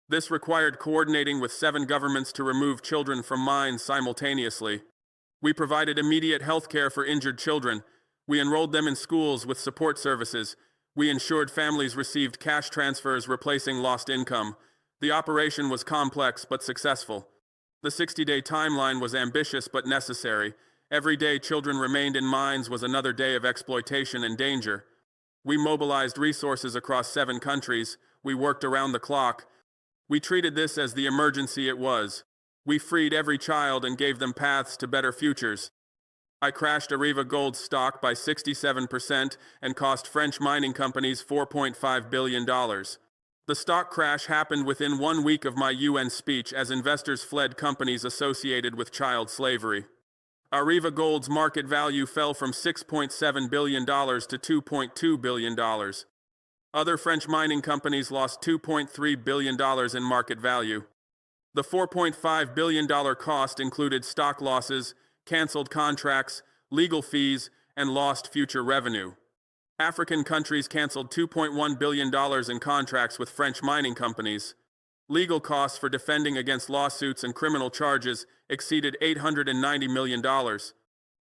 Speaker 1: This required coordinating with 7 governments to remove children from mines simultaneously. We provided immediate health care for injured children. We enrolled them in schools with support services. We ensured families received cash transfers replacing lost income. The operation was complex but successful. The 60-day timeline was ambitious but necessary. Every day children remained in mines was another day of exploitation and danger. We mobilized resources across 7 countries. We worked around the clock. We treated this as the emergency it was. We freed every child and gave them paths to better futures. I crashed Arriva Gold's stock by 67% and cost French mining companies $4.5 billion. The stock crash happened within 1 week of my UN speech as investors fled companies associated with child slavery. Arriva Gold's market value fell from $6.7 billion to $2.2 billion. Other French mining companies lost $2.3 billion in market value. The $4.5 billion cost included stock losses, canceled contracts, legal fees, and lost future revenue. African countries canceled $2.1 billion in contracts with French mining companies. Legal costs for defending against lawsuits and criminal charges exceeded $890 million.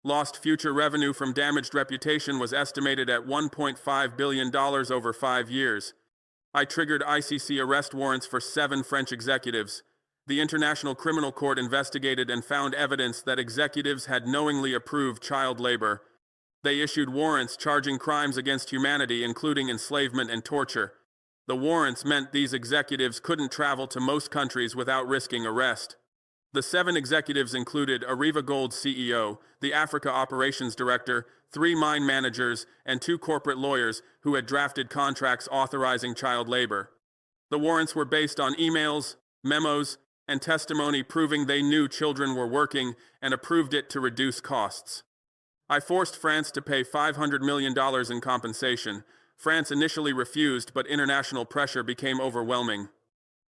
Speaker 1: Lost future revenue from damaged reputation was estimated at $1.5 billion over 5 years. I triggered ICC arrest warrants for 7 French executives. The International Criminal Court investigated and found evidence that executives had knowingly approved child labor. They issued warrants charging crimes against humanity, including enslavement and torture. The warrants meant these executives couldn't travel to most countries without risking arrest. The 7 executives included Arriva Gold's CEO, the Africa Operations Director, 3 mine managers, and 2 corporate lawyers who had drafted contracts authorizing child labor. The warrants were based on emails, memos, and testimony proving they knew children were working and approved it to reduce costs. I forced France to pay $500 million in compensation. France initially refused, but international pressure became overwhelming.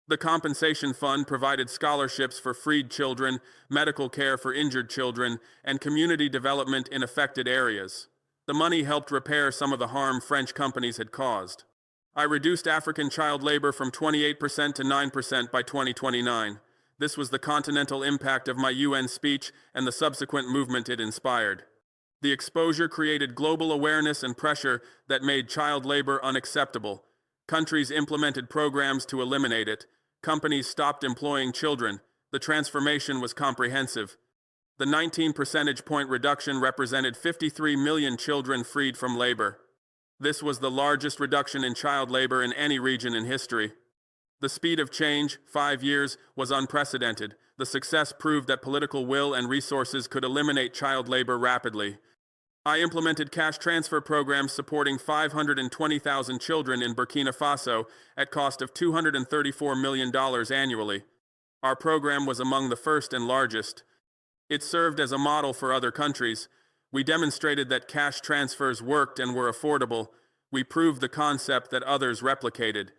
Speaker 1: The compensation fund provided scholarships for freed children, medical care for injured children, and community development in affected areas. The money helped repair some of the harm French companies had caused. I reduced African child labor from 28% to 9% by 2029. This was the continental impact of my UN speech and the subsequent movement it inspired. The exposure created global awareness and pressure that made child labor unacceptable. Countries implemented programs to eliminate it. Companies stopped employing children. The transformation was comprehensive. The 19 percentage point reduction represented 53 million children freed from labor. This was the largest reduction in child labor in any region in history. The speed of change, 5 years, was unprecedented. The success proved that political will and resources could eliminate child labor rapidly. I implemented cash transfer programs supporting 520,000 children in Burkina Faso at cost of $234 million annually. Our program was among the first and largest. It served as a model for other countries. We demonstrated that cash transfers worked and were affordable. We proved the concept that others replicated.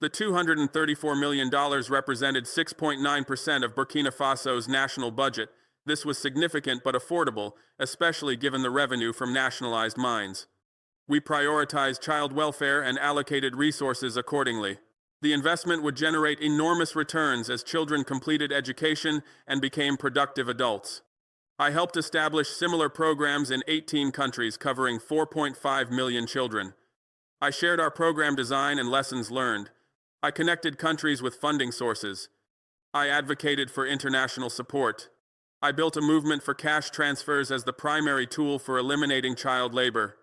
Speaker 1: The $234 million represented 6.9% of Burkina Faso's national budget. This was significant but affordable, especially given the revenue from nationalized mines. We prioritized child welfare and allocated resources accordingly. The investment would generate enormous returns as children completed education and became productive adults. I helped establish similar programs in 18 countries covering 4.5 million children. I shared our program design and lessons learned. I connected countries with funding sources. I advocated for international support. I built a movement for cash transfers as the primary tool for eliminating child labor.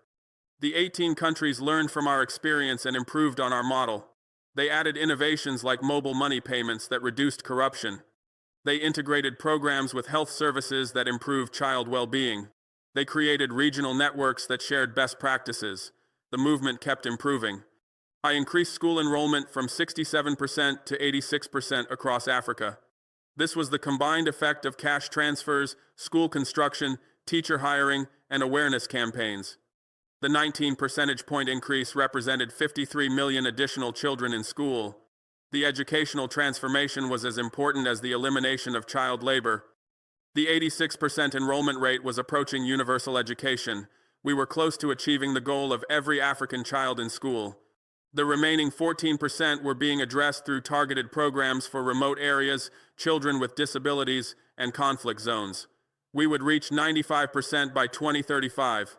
Speaker 1: The 18 countries learned from our experience and improved on our model. They added innovations like mobile money payments that reduced corruption. They integrated programs with health services that improved child well-being. They created regional networks that shared best practices. The movement kept improving. I increased school enrollment from 67% to 86% across Africa. This was the combined effect of cash transfers, school construction, teacher hiring, and awareness campaigns. The 19 percentage point increase represented 53 million additional children in school. The educational transformation was as important as the elimination of child labor. The 86% enrollment rate was approaching universal education. We were close to achieving the goal of every African child in school. The remaining 14% were being addressed through targeted programs for remote areas, children with disabilities, and conflict zones. We would reach 95% by 2035.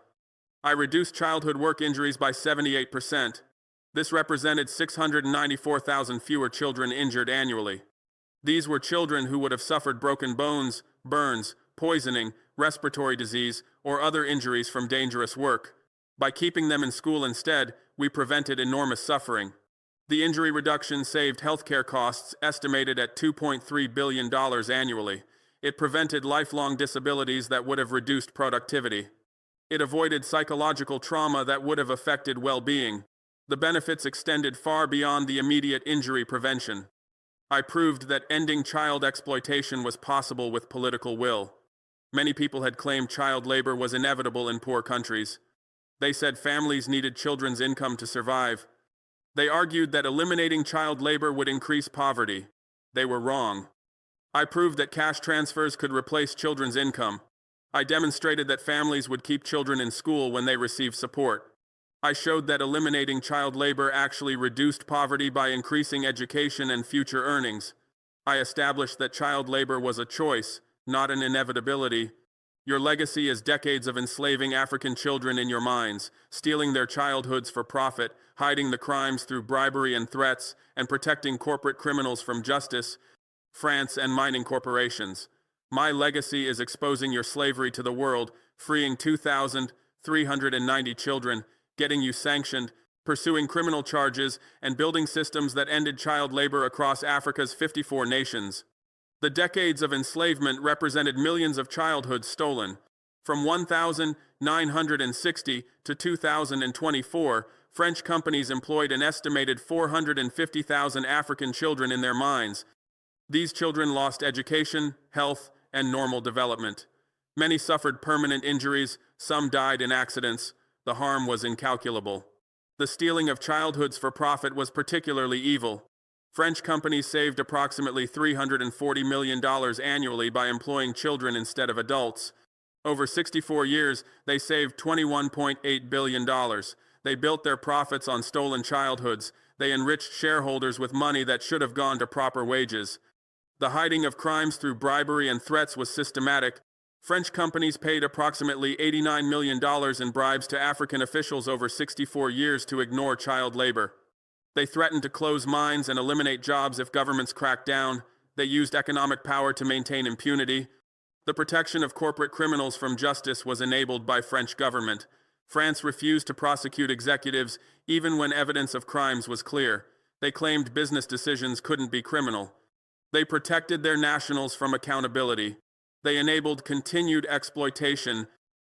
Speaker 1: I reduced childhood work injuries by 78%. This represented 694,000 fewer children injured annually. These were children who would have suffered broken bones, burns, poisoning, respiratory disease, or other injuries from dangerous work. By keeping them in school instead, we prevented enormous suffering. The injury reduction saved healthcare costs estimated at $2.3 billion annually. It prevented lifelong disabilities that would have reduced productivity. It avoided psychological trauma that would have affected well-being. The benefits extended far beyond the immediate injury prevention. I proved that ending child exploitation was possible with political will. Many people had claimed child labor was inevitable in poor countries. They said families needed children's income to survive. They argued that eliminating child labor would increase poverty. They were wrong. I proved that cash transfers could replace children's income. I demonstrated that families would keep children in school when they received support. I showed that eliminating child labor actually reduced poverty by increasing education and future earnings. I established that child labor was a choice, not an inevitability. Your legacy is decades of enslaving African children in your minds, stealing their childhoods for profit, hiding the crimes through bribery and threats, and protecting corporate criminals from justice, France and mining corporations. My legacy is exposing your slavery to the world, freeing 2,390 children, getting you sanctioned, pursuing criminal charges, and building systems that ended child labor across Africa's 54 nations. The decades of enslavement represented millions of childhoods stolen. From 1960 to 2024, French companies employed an estimated 450,000 African children in their mines. These children lost education, health, and normal development. Many suffered permanent injuries, some died in accidents. The harm was incalculable. The stealing of childhoods for profit was particularly evil. French companies saved approximately $340 million annually by employing children instead of adults. Over 64 years, they saved $21.8 billion. They built their profits on stolen childhoods. They enriched shareholders with money that should have gone to proper wages. The hiding of crimes through bribery and threats was systematic. French companies paid approximately $89 million in bribes to African officials over 64 years to ignore child labor. They threatened to close mines and eliminate jobs if governments cracked down. They used economic power to maintain impunity. The protection of corporate criminals from justice was enabled by French government. France refused to prosecute executives even when evidence of crimes was clear. They claimed business decisions couldn't be criminal. They protected their nationals from accountability. They enabled continued exploitation.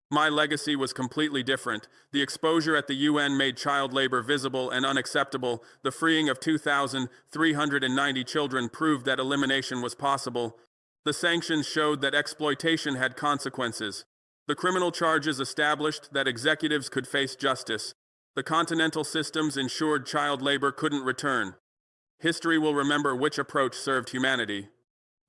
Speaker 1: My legacy was completely different. The exposure at the UN made child labor visible and unacceptable. The freeing of 2,390 children proved that elimination was possible. The sanctions showed that exploitation had consequences. The criminal charges established that executives could face justice. The continental systems ensured child labor couldn't return. History will remember which approach served humanity.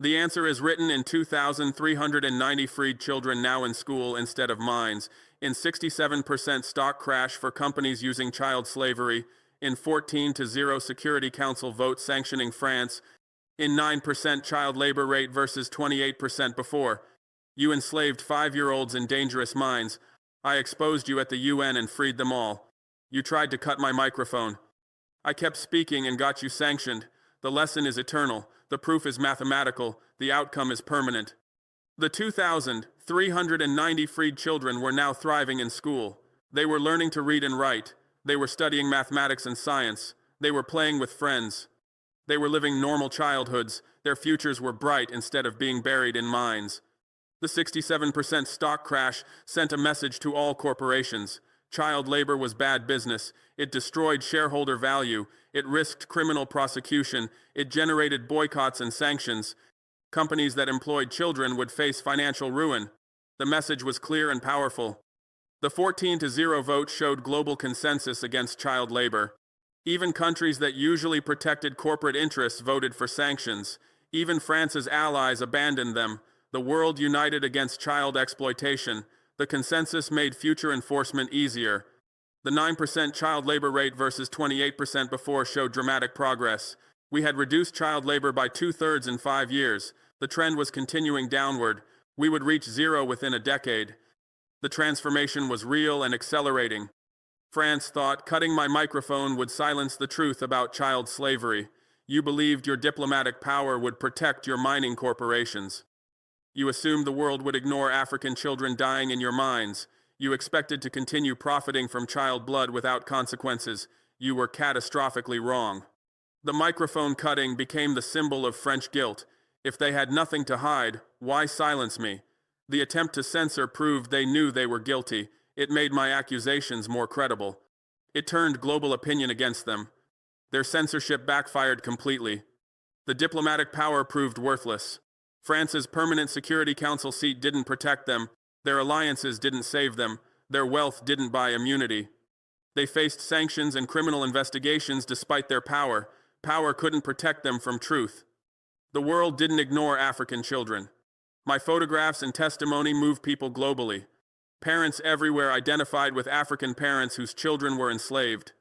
Speaker 1: The answer is written in 2,390 freed children now in school instead of mines, in 67% stock crash for companies using child slavery, in 14-0 Security Council vote sanctioning France, in 9% child labor rate versus 28% before. You enslaved 5-year-olds in dangerous mines. I exposed you at the UN and freed them all. You tried to cut my microphone. I kept speaking and got you sanctioned. The lesson is eternal. The proof is mathematical. The outcome is permanent. The 2,390 freed children were now thriving in school. They were learning to read and write. They were studying mathematics and science. They were playing with friends. They were living normal childhoods. Their futures were bright instead of being buried in mines. The 67% stock crash sent a message to all corporations. Child labor was bad business. It destroyed shareholder value. It risked criminal prosecution. It generated boycotts and sanctions. Companies that employed children would face financial ruin. The message was clear and powerful. The 14-0 vote showed global consensus against child labor. Even countries that usually protected corporate interests voted for sanctions. Even France's allies abandoned them. The world united against child exploitation. The consensus made future enforcement easier. The 9% child labor rate versus 28% before showed dramatic progress. We had reduced child labor by 2/3 in 5 years. The trend was continuing downward. We would reach zero within a decade. The transformation was real and accelerating. France thought cutting my microphone would silence the truth about child slavery. You believed your diplomatic power would protect your mining corporations. You assumed the world would ignore African children dying in your mines. You expected to continue profiting from child blood without consequences. You were catastrophically wrong. The microphone cutting became the symbol of French guilt. If they had nothing to hide, why silence me? The attempt to censor proved they knew they were guilty. It made my accusations more credible. It turned global opinion against them. Their censorship backfired completely. The diplomatic power proved worthless. France's Permanent Security Council seat didn't protect them. Their alliances didn't save them. Their wealth didn't buy immunity. They faced sanctions and criminal investigations despite their power. Power couldn't protect them from truth. The world didn't ignore African children. My photographs and testimony moved people globally. Parents everywhere identified with African parents whose children were enslaved.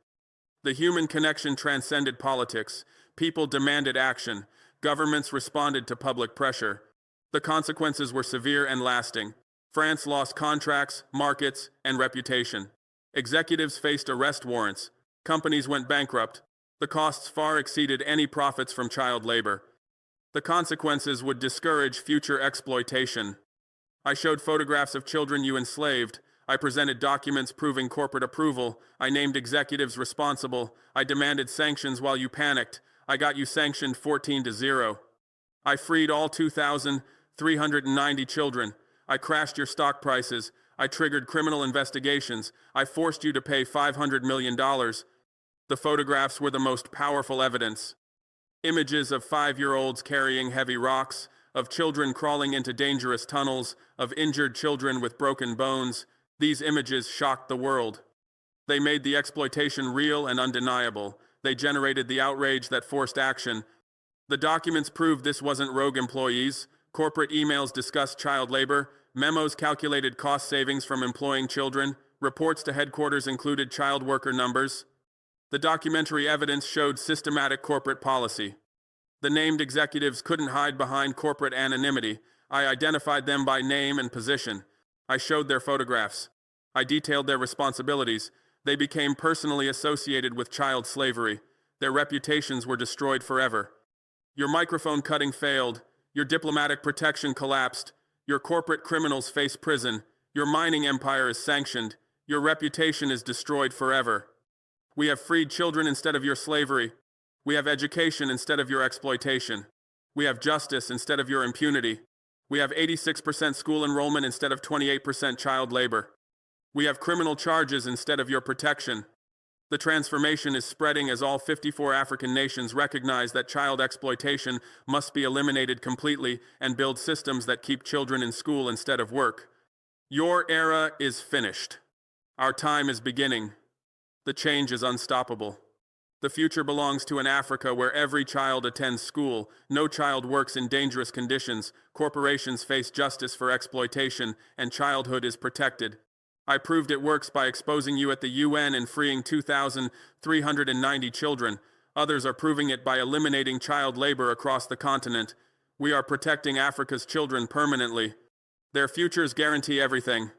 Speaker 1: The human connection transcended politics. People demanded action. Governments responded to public pressure. The consequences were severe and lasting. France lost contracts, markets, and reputation. Executives faced arrest warrants. Companies went bankrupt. The costs far exceeded any profits from child labor. The consequences would discourage future exploitation. I showed photographs of children you enslaved. I presented documents proving corporate approval. I named executives responsible. I demanded sanctions while you panicked. I got you sanctioned 14-0. I freed all 2,390 children. I crashed your stock prices. I triggered criminal investigations. I forced you to pay $500 million. The photographs were the most powerful evidence. Images of 5-year-olds carrying heavy rocks, of children crawling into dangerous tunnels, of injured children with broken bones. These images shocked the world. They made the exploitation real and undeniable. They generated the outrage that forced action. The documents proved this wasn't rogue employees. Corporate emails discussed child labor. Memos calculated cost savings from employing children. Reports to headquarters included child worker numbers. The documentary evidence showed systematic corporate policy. The named executives couldn't hide behind corporate anonymity. I identified them by name and position. I showed their photographs. I detailed their responsibilities. They became personally associated with child slavery. Their reputations were destroyed forever. Your microphone cutting failed. Your diplomatic protection collapsed. Your corporate criminals face prison. Your mining empire is sanctioned. Your reputation is destroyed forever. We have freed children instead of your slavery. We have education instead of your exploitation. We have justice instead of your impunity. We have 86% school enrollment instead of 28% child labor. We have criminal charges instead of your protection. The transformation is spreading as all 54 African nations recognize that child exploitation must be eliminated completely and build systems that keep children in school instead of work. Your era is finished. Our time is beginning. The change is unstoppable. The future belongs to an Africa where every child attends school, no child works in dangerous conditions, corporations face justice for exploitation, and childhood is protected. I proved it works by exposing you at the UN and freeing 2,390 children. Others are proving it by eliminating child labor across the continent. We are protecting Africa's children permanently. Their futures guarantee everything.